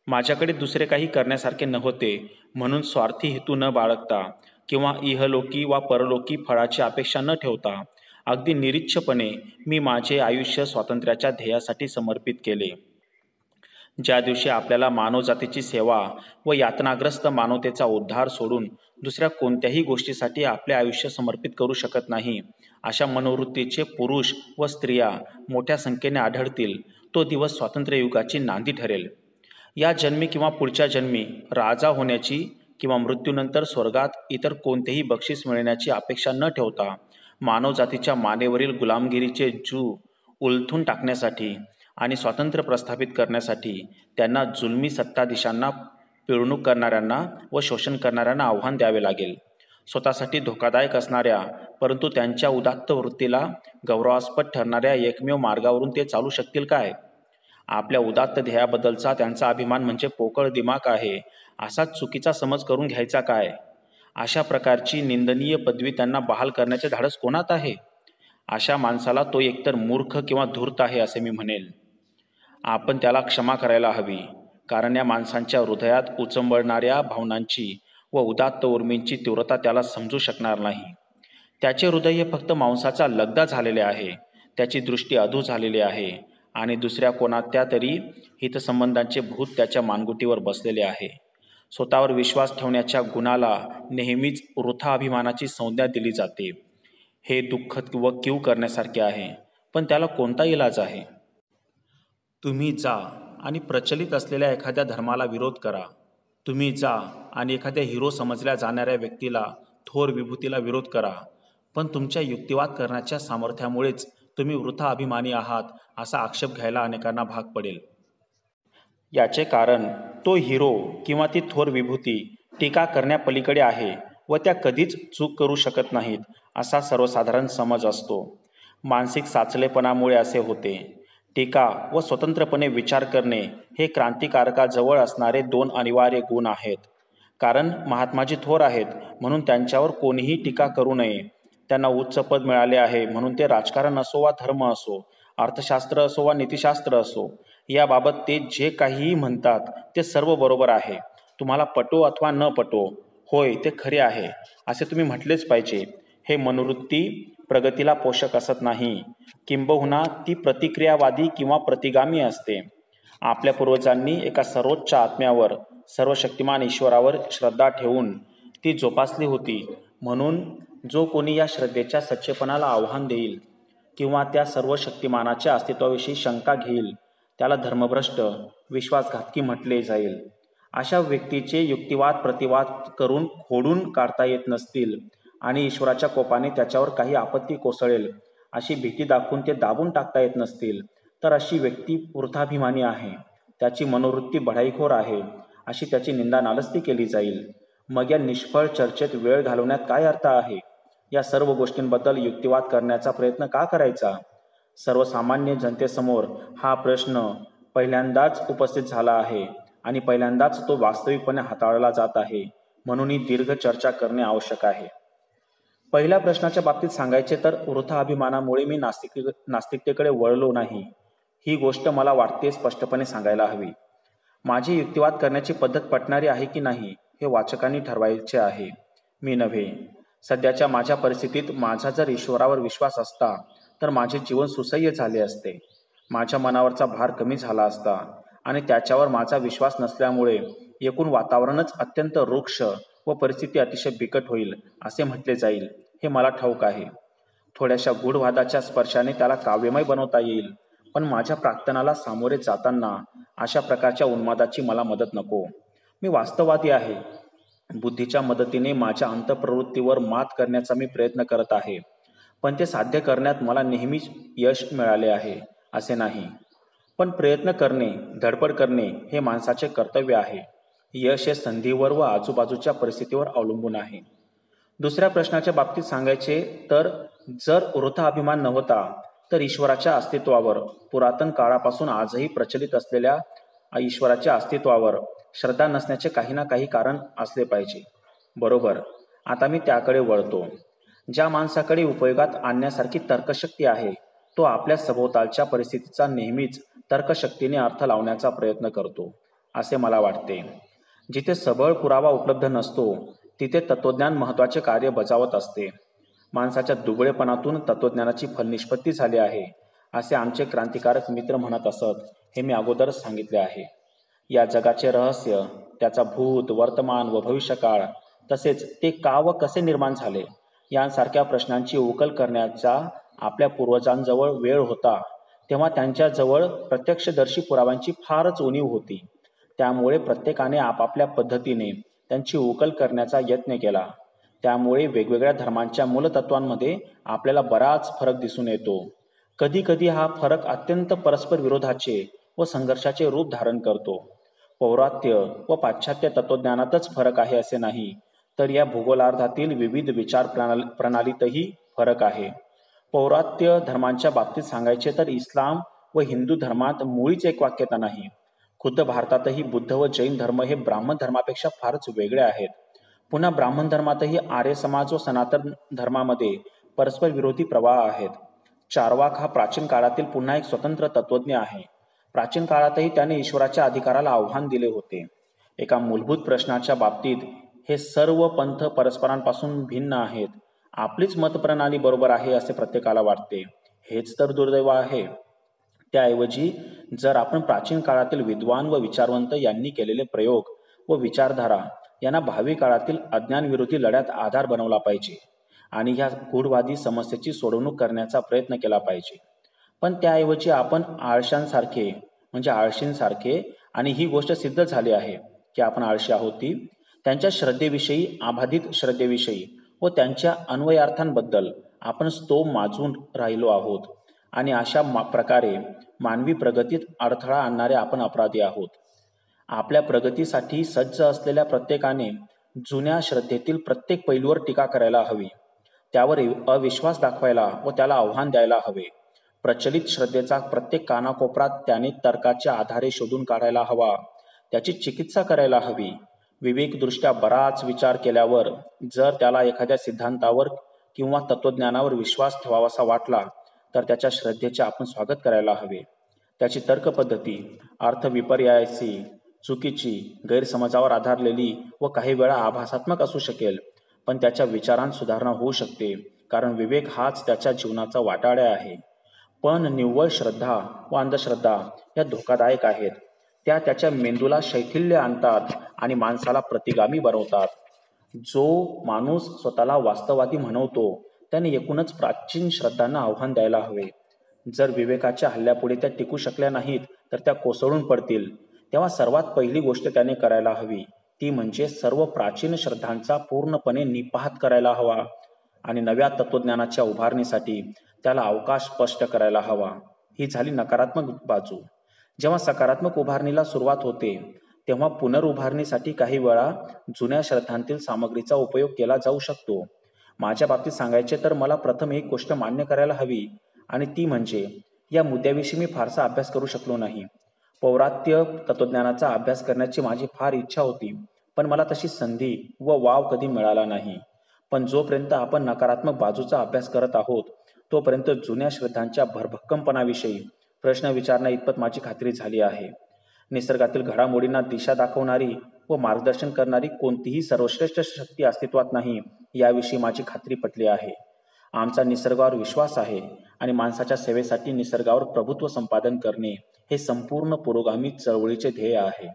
माझ्याकडे दुसरे काही करण्यासारखे नव्हते म्हणून स्वार्थी हेतू न बाळगता किंवा इहलोकी वा परलोकी फळाची अपेक्षा न ठेवता अगदी निरीच्छपणे मी माझे आयुष्य स्वातंत्र्याच्या ध्येयासाठी समर्पित केले. ज्या दिवशी आपल्याला मानवजातीची सेवा व यातनाग्रस्त मानवतेचा उद्धार सोडून दुसऱ्या कोणत्याही गोष्टीसाठी आपले आयुष्य समर्पित करू शकत नाही अशा मनोवृत्तीचे पुरुष व स्त्रिया मोठ्या संख्येने आढळतील, तो दिवस स्वातंत्र्ययुगाची नांदी ठरेल. या जन्मी किंवा पुढच्या जन्मी राजा होण्याची किंवा मृत्यूनंतर स्वर्गात इतर कोणतेही बक्षीस मिळण्याची अपेक्षा न ठेवता मानवजातीच्या मानेवरील गुलामगिरीचे जू उलथून टाकण्यासाठी आणि स्वातंत्र्य प्रस्थापित करण्यासाठी त्यांना जुलमी सत्ताधीशांना, पिळवणूक करणाऱ्यांना व शोषण करणाऱ्यांना आव्हान द्यावे लागेल. स्वतःसाठी धोकादायक असणाऱ्या परंतु त्यांच्या उदात्त वृत्तीला गौरवास्पद ठरणाऱ्या एकमेव मार्गावरून ते चालू शकतील काय? आपल्या उदात्त ध्येयाबद्दलचा त्यांचा अभिमान म्हणजे पोकळ दिमाग आहे असाच चुकीचा समज करून घ्यायचा काय? अशा प्रकारची निंदनीय पदवी त्यांना बहाल करण्याचे धाडस कोणात आहे? अशा माणसाला तो एकतर मूर्ख किंवा धूर्त आहे असे मी म्हणेल. आपण त्याला क्षमा करायला हवी, कारण या माणसांच्या हृदयात उचंबळणाऱ्या भावनांची व उदात्त उर्मींची तीव्रता त्याला समजू शकणार नाही. त्याचे हृदय हे फक्त मांसाचा लगदा झालेले आहे. त्याची दृष्टी अधू झालेली आहे आणि दुसऱ्या कोणात्या तरी हितसंबंधांचे भूत त्याच्या मानगुटीवर बसलेले आहे. स्वतःवर विश्वास ठेवण्याच्या गुणाला नेहमीच वृथा अभिमानाची संज्ञा दिली जाते. हे दुःख व कीव करण्यासारखे आहे, पण त्याला कोणता इलाज आहे? तुम्ही जा आणि प्रचलित असलेल्या एखाद्या धर्माला विरोध करा. तुम्ही जा आणि एखाद्या हिरो समजल्या जाणाऱ्या व्यक्तीला, थोर विभूतीला विरोध करा. पण तुमच्या युक्तिवाद करण्याच्या सामर्थ्यामुळेच तुम्ही वृथा अभिमानी आहात असा आक्षेप घ्यायला अनेकांना भाग पडेल. याचे कारण तो हिरो किंवा ती थोर विभूती टीका करण्यापलीकडे आहे व त्या कधीच चूक करू शकत नाहीत असा सर्वसाधारण समज असतो. मानसिक साचलेपणामुळे असे होते. टीका व स्वतंत्रपणे विचार करणे हे क्रांतिकारकाजवळ असणारे दोन अनिवार्य गुण आहेत. कारण महात्माजी थोर आहेत म्हणून त्यांच्यावर कोणीही टीका करू नये. त्यांना उच्च पद मिळाले आहे म्हणून ते राजकारण असो वा धर्म असो, अर्थशास्त्र असो वा नीतिशास्त्र असो, याबाबत ते जे काहीही म्हणतात ते सर्व बरोबर आहे. तुम्हाला पटो अथवा न पटो, होय ते खरे आहे असे तुम्ही म्हटलेच पाहिजे. हे मनोवृत्ती प्रगतीला पोषक असत नाही, किंबहुना ती प्रतिक्रियावादी किंवा प्रतिगामी असते. आपल्या पूर्वजांनी एका सर्वोच्च आत्म्यावर, सर्वशक्तिमान ईश्वरावर श्रद्धा ठेवून ती जोपासली होती. म्हणून जो कोणी या श्रद्धेच्या सच्चेपणाला आव्हान देईल किंवा त्या सर्व शक्तिमानाच्या अस्तित्वाविषयी शंका घेईल त्याला धर्मभ्रष्ट, विश्वासघातकी म्हटले जाईल. अशा व्यक्तीचे युक्तिवाद प्रतिवाद करून खोडून काढता येत नसतील आणि ईश्वराच्या कोपाने त्याच्यावर काही आपत्ती कोसळेल अशी भीती दाखवून ते दाबून टाकता येत नसतील तर अशी व्यक्ती वृथाभिमानी आहे, त्याची मनोवृत्ती बढाईखोर आहे अशी त्याची निंदा नालस्ती केली जाईल. मग या निष्फळ चर्चेत वेळ घालवण्यात काय अर्थ आहे? या सर्व गोष्टींबद्दल युक्तिवाद करण्याचा प्रयत्न का करायचा? सर्वसामान्य जनतेसमोर हा प्रश्न पहिल्यांदाच उपस्थित झाला आहे आणि पहिल्यांदाच तो वास्तविकपणे हाताळला जात आहे. म्हणून ही दीर्घ चर्चा करणे आवश्यक आहे. पहिल्या प्रश्नाच्या बाबतीत सांगायचे तर वृथा अभिमानामुळे मी नास्तिकतेकडे वळलो नाही, ही गोष्ट मला वाटते स्पष्टपणे सांगायला हवी. माझी युक्तिवाद करण्याची पद्धत पटणारी आहे की नाही हे वाचकांनी ठरवायचे आहे, मी नव्हे. सध्याच्या माझ्या परिस्थितीत माझा जर ईश्वरावर विश्वास असता तर माझे जीवन सुसह्य झाले असते. माझ्या मनावरचा भार कमी झाला असता आणि त्याच्यावर माझा विश्वास नसल्यामुळे एकूण वातावरणच अत्यंत रुक्ष व परिस्थिती अतिशय बिकट होईल असे म्हटले जाईल, हे मला ठाऊक आहे. थोड्याशा गूढवादाच्या स्पर्शाने त्याला काव्यमय बनवता येईल, पण माझ्या प्राक्तनाला सामोरे जाताना अशा प्रकारच्या उन्मादाची मला मदत नको. मी वास्तववादी आहे. बुद्धीच्या मदतीने माझ्या अंतःप्रवृत्तीवर मात करण्याचा मी प्रयत्न करत आहे, पण ते साध्य करण्यात मला नेहमीच यश मिळाले आहे असे नाही. पण प्रयत्न करणे, धडपड करणे हे माणसाचे कर्तव्य आहे. यश हे संधीवर व आजूबाजूच्या परिस्थितीवर अवलंबून आहे. दुसऱ्या प्रश्नाच्या बाबतीत सांगायचे तर जर वृथा अभिमान नव्हता तर ईश्वराच्या अस्तित्वावर, पुरातन काळापासून आजही प्रचलित असलेल्या ईश्वराच्या अस्तित्वावर श्रद्धा नसण्याचे काही ना काही कारण असले पाहिजे. बरोबर. आता मी त्याकडे वळतो. ज्या माणसाकडे उपयोगात आणण्यासारखी तर्कशक्ती आहे तो आपल्या सभोवतालच्या परिस्थितीचा नेहमीच तर्कशक्तीने अर्थ लावण्याचा प्रयत्न करतो असे मला वाटते. जिथे सबळ पुरावा उपलब्ध नसतो तिथे तत्वज्ञान महत्त्वाचे कार्य बजावत असते. माणसाच्या दुबळेपणातून तत्वज्ञानाची फलनिष्पत्ती झाली आहे असे आमचे क्रांतिकारक मित्र म्हणत असत, हे मी अगोदरच सांगितले आहे. या जगाचे रहस्य, त्याचा भूत, वर्तमान व भविष्यकाळ, तसेच ते का व कसे निर्माण झाले यांसारख्या प्रश्नांची उकल करण्याचा आपल्या पूर्वजांजवळ वेळ होता तेव्हा त्यांच्याजवळ प्रत्यक्षदर्शी पुराव्यांची फारच उणीव होती. त्यामुळे प्रत्येकाने आपापल्या पद्धतीने त्यांची उकल करण्याचा यत्न केला. त्यामुळे वेगवेगळ्या धर्मांच्या मूलतत्वांमध्ये आपल्याला बराच फरक दिसून येतो. कधी कधी हा फरक अत्यंत परस्पर विरोधाचे व संघर्षाचे रूप धारण करतो. पौरात्य व पाश्चात्य तत्वज्ञानातच फरक आहे असे नाही, तर या भूगोलार्धातील विविध विचार प्रणालीतही फरक आहे. पौरात्य धर्मांच्या बाबतीत सांगायचे तर इस्लाम व हिंदू धर्मात मुळीच एक वाक्यता नाही. खुद्द भारतातही बुद्ध व जैन धर्म हे ब्राह्मण धर्मापेक्षा फारच वेगळे आहेत. पुन्हा ब्राह्मण धर्मातही आर्य समाज व सनातन धर्मामध्ये परस्पर विरोधी प्रवाह आहेत. चार्वाक हा प्राचीन काळातील पुन्हा एक स्वतंत्र तत्वज्ञ आहे. प्राचीन काळातही त्याने ईश्वराच्या अधिकाराला आव्हान दिले होते. एका मूलभूत प्रश्नाच्या बाबतीत हे सर्व पंथ परस्परांपासून भिन्न आहेत. आपलीच मतप्रणाली बरोबर आहे असे प्रत्येकाला वाटते. हेच तर दुर्दैव आहे. त्याऐवजी जर आपण प्राचीन काळातील विद्वान व विचारवंत यांनी केलेले प्रयोग व विचारधारा यांना भावी काळातील अज्ञानविरोधी लढ्यात आधार बनवला पाहिजे आणि ह्या गूढवादी समस्येची सोडवणूक करण्याचा प्रयत्न केला पाहिजे. पण त्याऐवजी आपण आळशींसारखे आणि ही गोष्ट सिद्ध झाली आहे की आपण आळशी आहोत ती त्यांच्या श्रद्धेविषयी, अबाधित श्रद्धेविषयी व त्यांच्या अन्वयार्थांबद्दल आपण स्तोम माजून राहिलो आहोत आणि अशा प्रकारे मानवी प्रगतीत अडथळा आणणारे आपण अपराधी आहोत. आपल्या प्रगतीसाठी सज्ज असलेल्या प्रत्येकाने जुन्या श्रद्धेतील प्रत्येक पैलूवर टीका करायला हवी. त्यावर अविश्वास दाखवायला व त्याला आव्हान द्यायला हवे. प्रचलित श्रद्धेचा प्रत्येक कानाकोपरात त्याने तर्काच्या आधारे शोधून काढायला हवा. त्याची चिकित्सा करायला हवी. विवेकदृष्ट्या बराच विचार केल्यावर जर त्याला एखाद्या सिद्धांतावर किंवा तत्वज्ञानावर विश्वास ठेवावासा वाटला तर त्याच्या श्रद्धेचे आपण स्वागत करायला हवे. त्याची तर्कपद्धती अर्थविपर्यायसी, चुकीची, गैरसमजावर आधारलेली व काही वेळा आभासात्मक असू शकेल, पण त्याच्या विचारांत सुधारणा होऊ शकते, कारण विवेक हाच त्याच्या जीवनाचा वाटाड्या आहे. पण निव्वळ श्रद्धा व अंधश्रद्धा या धोकादायक आहेत. त्या त्याच्या मेंदूला शैथिल्य आणतात आणि माणसाला प्रतिगामी बनवतात. जो माणूस स्वतःला वास्तववादी म्हणवतो त्याने एकूणच प्राचीन श्रद्धांना आव्हान द्यायला हवे. जर विवेकाच्या हल्ल्यापुढे त्या टिकू शकल्या नाहीत तर त्या कोसळून पडतील. तेव्हा सर्वात पहिली गोष्ट त्याने करायला हवी ती म्हणजे सर्व प्राचीन श्रद्धांचा पूर्णपणे निपात करायला हवा आणि नव्या तत्वज्ञानाच्या उभारणीसाठी त्याला अवकाश स्पष्ट करायला हवा. ही झाली नकारात्मक बाजू. जेव्हा सकारात्मक उभारणीला सुरुवात होते तेव्हा पुनरुभारणीसाठी काही वेळा जुन्या श्रद्धांतील सामग्रीचा उपयोग केला जाऊ शकतो. माझ्या बाबतीत सांगायचे तर मला प्रथम एक गोष्ट मान्य करायला हवी आणि ती म्हणजे या मुद्द्याविषयी मी फारसा अभ्यास करू शकलो नाही. पौरात्य तत्वज्ञानाचा अभ्यास करण्याची माझी फार इच्छा होती, पण मला तशी संधी व वाव कधी मिळाला नाही. पण जोपर्यंत आपण नकारात्मक बाजूचा अभ्यास करत आहोत तोपर्यंत जुन्या श्रद्धांच्या भरभक्कमपणाविषयी प्रश्न विचारणा इतपत माझी खात्री झाली आहे. निसर्गातील घडामोडींना दिशा दाखवणारी व मार्गदर्शन करणारी कोणतीही सर्वश्रेष्ठ शक्ती अस्तित्वात नाही याविषयी माझी खात्री पटली आहे. आमचा निसर्गावर विश्वास आहे आणि माणसाच्या सेवेसाठी निसर्गावर प्रभुत्व संपादन करणे हे संपूर्ण पुरोगामी चळवळीचे ध्येय आहे.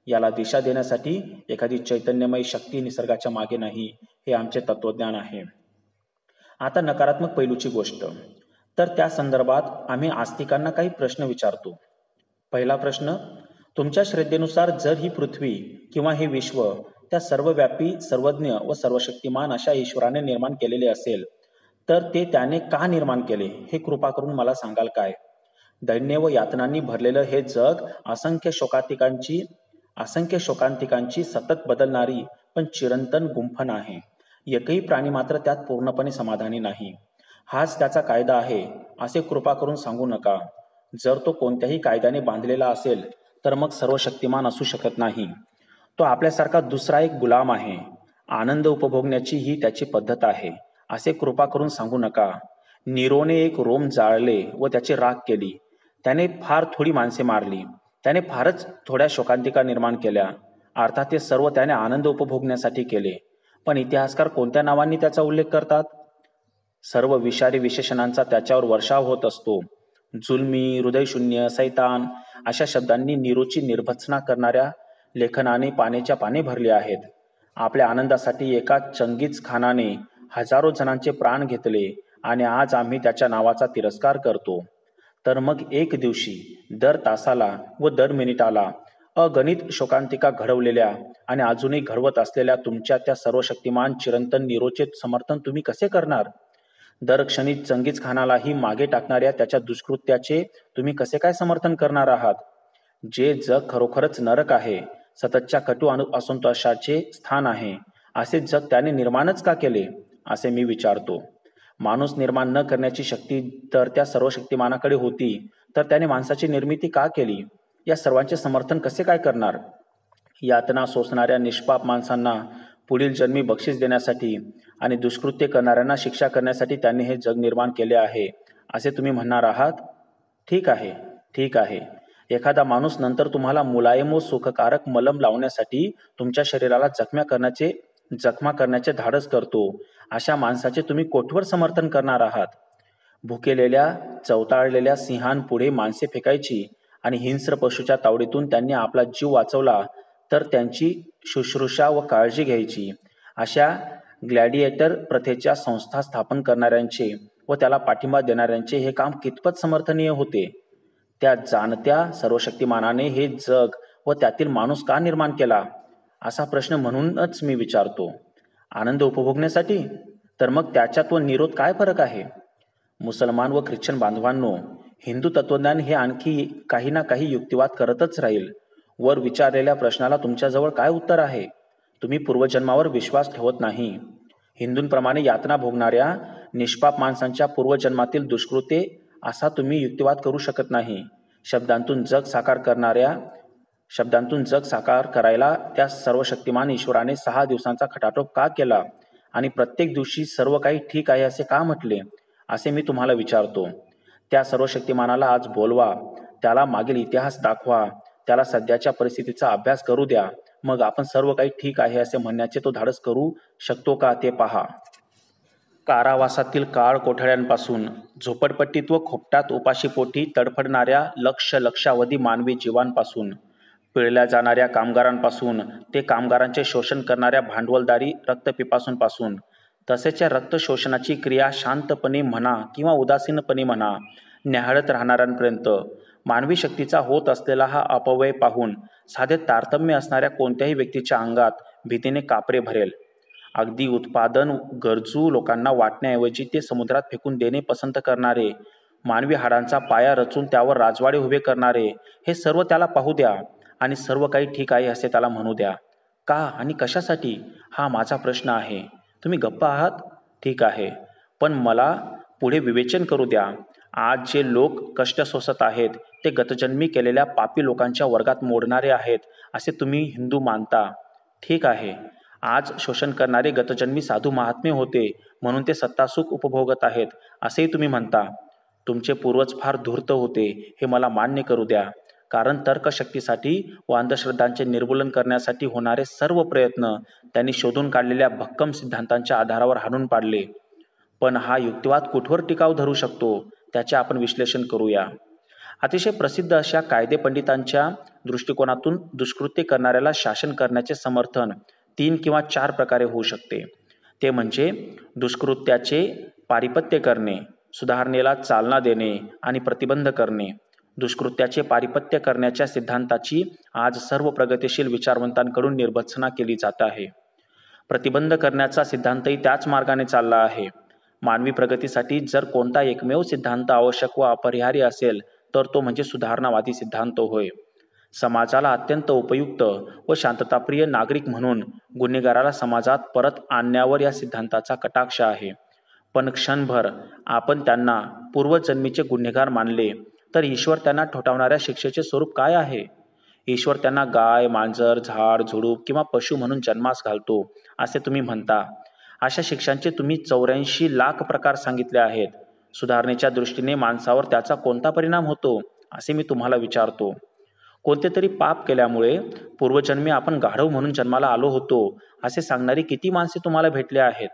याला दिशा देण्यासाठी एखादी चैतन्यमयी शक्ती निसर्गाच्या मागे नाही हे आमचे तत्वज्ञान आहे. आता नकारात्मक पैलूची गोष्ट तर त्या संदर्भात आम्ही आस्तिकांना काही प्रश्न विचारतो. पहिला प्रश्न, तुमच्या श्रद्धेनुसार जर ही पृथ्वी किंवा हे विश्व त्या सर्वव्यापी, सर्वज्ञ व सर्वशक्तिमान अशा ईश्वराने निर्माण केलेले असेल तर ते त्याने का निर्माण केले हे कृपा करून मला सांगाल काय? दैन्य व यातनांनी भरलेलं हे जग असंख्य शोकांतिकांची सतत बदलणारी पण चिरंतन गुंफण आहे. एकही प्राणी मात्र त्यात पूर्णपणे समाधानी नाही. हाच त्याचा कायदा आहे असे कृपा करून सांगू नका. जर तो कोणत्याही कायद्याने बांधलेला असेल तर मग सर्वशक्तिमान असू शकत नाही. तो आपल्यासारखा दुसरा एक गुलाम आहे. आनंद उपभोगण्याची ही त्याची पद्धत आहे असे कृपा करून सांगू नका. नीरोने एक रोम जाळले व त्याची राख केली. त्याने फार थोडी माणसे मारली. त्याने फारच थोड्या शोकांतिका निर्माण केल्या. अर्थात ते सर्व त्याने आनंद उपभोगण्यासाठी केले. पण इतिहासकार कोणत्या नावांनी त्याचा उल्लेख करतात? सर्व विषारी विशेषणांचा त्याच्यावर वर्षाव होत असतो. जुलमी, हृदयशून्य, सैतान अशा शब्दांनी नीरोची निर्भत्सना करणाऱ्या लेखनाने पानेच्या पाने भरली आहेत. आपल्या आनंदासाठी एका चंगीज खानाने हजारो जणांचे प्राण घेतले आणि आज आम्ही त्याच्या नावाचा तिरस्कार करतो. तर मग एक दिवशी दर तासाला व दर मिनिटाला अगणित शोकांतिका घडवलेल्या आणि अजूनही घडवत असलेल्या तुमच्या त्या सर्वशक्तिमान चिरंतन नीरोचे समर्थन तुम्ही कसे करणार? दर क्षणी चंगीज खानालाही मागे टाकणाऱ्या त्याच्या दुष्कृत्याचे तुम्ही कसे काय समर्थन करणार आहात? जे जग खरोखरच नरक आहे, सततच्या कटू असंतोषाचे स्थान आहे, असे जग त्याने निर्माणच का केले असे मी विचारतो. माणूस निर्माण न करण्याची शक्ती तर त्या सर्वशक्तिमानाकडे होती. तर त्याने माणसाची निर्मिती का केली? या सर्वांचे समर्थन कसे काय करणार? यातना सोसणाऱ्या निष्पाप माणसांना पुढील जन्मी बक्षीस देण्यासाठी आणि दुष्कृत्य करणाऱ्यांना शिक्षा करण्यासाठी त्यांनी हे जग निर्माण केले आहे, असे तुम्ही म्हणणार आहात? ठीक आहे, ठीक आहे. एखादा माणूस नंतर तुम्हाला मुलायम व सुखकारक मलम लावण्यासाठी तुमच्या शरीराला जखमा करण्याचे धाडस करतो. अशा माणसाचे तुम्ही कोठवर समर्थन करणार आहात? भुकेलेल्या चवताळलेल्या सिंहांपुढे माणसे फेकायची आणि हिंस्र पशूच्या तावडीतून त्यांनी आपला जीव वाचवला तर त्यांची शुश्रूषा व काळजी घ्यायची. अशा ग्लॅडिएटर प्रथेच्या संस्था स्थापन करणाऱ्यांचे व त्याला पाठिंबा देणाऱ्यांचे हे काम कितपत समर्थनीय होते? त्या जाणत्या सर्वशक्तिमानाने हे जग व त्यातील माणूस का निर्माण केला, असा प्रश्न म्हणूनच मी विचारतो. आनंद उपभोगण्यासाठी? तर मग त्याच्यात व निरोध काय फरक आहे? मुसलमान व ख्रिश्चन बांधवांनो, हिंदू तत्वज्ञान हे आणखी काही ना काही युक्तिवाद करतच राहील. वर विचारलेल्या प्रश्नाला तुमच्याजवळ काय उत्तर आहे? तुम्ही पूर्वजन्मावर विश्वास ठेवत नाही. हिंदूंप्रमाणे यातना भोगणाऱ्या निष्पाप माणसांच्या पूर्वजन्मातील दुष्कृत्ये असा तुम्ही युक्तिवाद करू शकत नाही. शब्दांतून जग साकार करायला त्या सर्वशक्तिमान ईश्वराने 6 दिवसांचा खटाटोप का केला आणि प्रत्येक दिवशी सर्व काही ठीक आहे असे का म्हटले, असे मी तुम्हाला विचारतो. त्या सर्वशक्तिमानाला आज बोलवा, त्याला मागील इतिहास दाखवा, त्याला सध्याच्या परिस्थितीचा अभ्यास करू द्या. मग आपण सर्व काही ठीक आहे असे म्हणण्याचे तो धाडस करू शकतो का ते पहा. कारावासातील काळ कोठड्यांपासून, झोपडपट्टीत व खोपटात उपाशीपोटी तडफडणाऱ्या लक्षावधी मानवी जीवांपासून, पिळल्या जाणाऱ्या कामगारांपासून ते कामगारांचे शोषण करणाऱ्या भांडवलदारी रक्तपिपासूंपासून, तसेच या रक्त शोषणाची क्रिया शांतपणे म्हणा किंवा उदासीनपणे म्हणा न्याहाळत राहणाऱ्यांपर्यंत, मानवी शक्तीचा होत असलेला हा अपव्यय पाहून साधे तारतम्य असणाऱ्या कोणत्याही व्यक्तीच्या अंगात भीतीने कापरे भरेल. अगदी उत्पादन गरजू लोकांना वाटण्याऐवजी ते समुद्रात फेकून देणे पसंत करणारे, मानवी हाडांचा पाया रचून त्यावर राजवाडे उभे करणारे, हे सर्व त्याला पाहू द्या आणि सर्व काही ठीक आहे असे त्याला म्हणू द्या. का आणि कशासाठी, हा माझा प्रश्न आहे. तुम्ही गप्प आहात? ठीक आहे, पण मला पुढे विवेचन करू द्या. आज जे लोक कष्ट सोसत आहेत ते गतजन्मी केलेल्या पापी लोकांच्या वर्गात मोडणारे आहेत असे तुम्ही हिंदू मानता. ठीक आहे, आज शोषण करणारे गतजन्मी साधू महात्मे होते म्हणून ते सत्तासुख उपभोगत आहेत असेही तुम्ही म्हणता. तुमचे पूर्वज फार धूर्त होते हे मला मान्य करू द्या, कारण तर्कशक्तीसाठी व अंधश्रद्धांचे निर्मूलन करण्यासाठी होणारे सर्व प्रयत्न त्यांनी शोधून काढलेल्या भक्कम सिद्धांतांच्या आधारावर हाणून पाडले. पण हा युक्तिवाद कुठवर टिकाव धरू शकतो त्याचे आपण विश्लेषण करूया. अतिशय प्रसिद्ध अशा कायदेपंडितांच्या दृष्टिकोनातून दुष्कृत्य करणाऱ्याला शासन करण्याचे समर्थन 3 किंवा 4 प्रकारे होऊ शकते. ते म्हणजे दुष्कृत्याचे पारिपत्य करणे, सुधारणेला चालना देणे आणि प्रतिबंध करणे. दुष्कृत्याचे पारिपत्य करण्याच्या सिद्धांताची आज सर्व प्रगतिशील विचारवंतांकडून निर्भत्सना केली जात आहे. प्रतिबंध करण्याचा सिद्धांतही त्याच मार्गाने चालला आहे. मानवी प्रगतीसाठी जर कोणता एकमेव सिद्धांत आवश्यक व अपरिहार्य असेल तर तो म्हणजे सुधारणावादी सिद्धांत होय. समाजाला अत्यंत उपयुक्त व शांतताप्रिय नागरिक म्हणून गुन्हेगाराला समाजात परत आणण्यावर या सिद्धांताचा कटाक्ष आहे. पण क्षणभर आपण त्यांना पूर्वजन्मीचे गुन्हेगार मानले तर ईश्वर त्यांना ठोठावणाऱ्या शिक्षेचे स्वरूप काय आहे? ईश्वर त्यांना गाय, मांजर, झाड, झुडूप किंवा पशु म्हणून जन्मास घालतो असे तुम्ही म्हणता. अशा शिक्षांचे तुम्ही 84 लाख प्रकार सांगितले आहेत. सुधारणेच्या दृष्टीने माणसावर त्याचा कोणता परिणाम होतो असे मी तुम्हाला विचारतो. कोणते तरी पाप केल्यामुळे पूर्वजन्मी आपण गाढव म्हणून जन्माला आलो होतो असे सांगणारी किती माणसे तुम्हाला भेटले आहेत?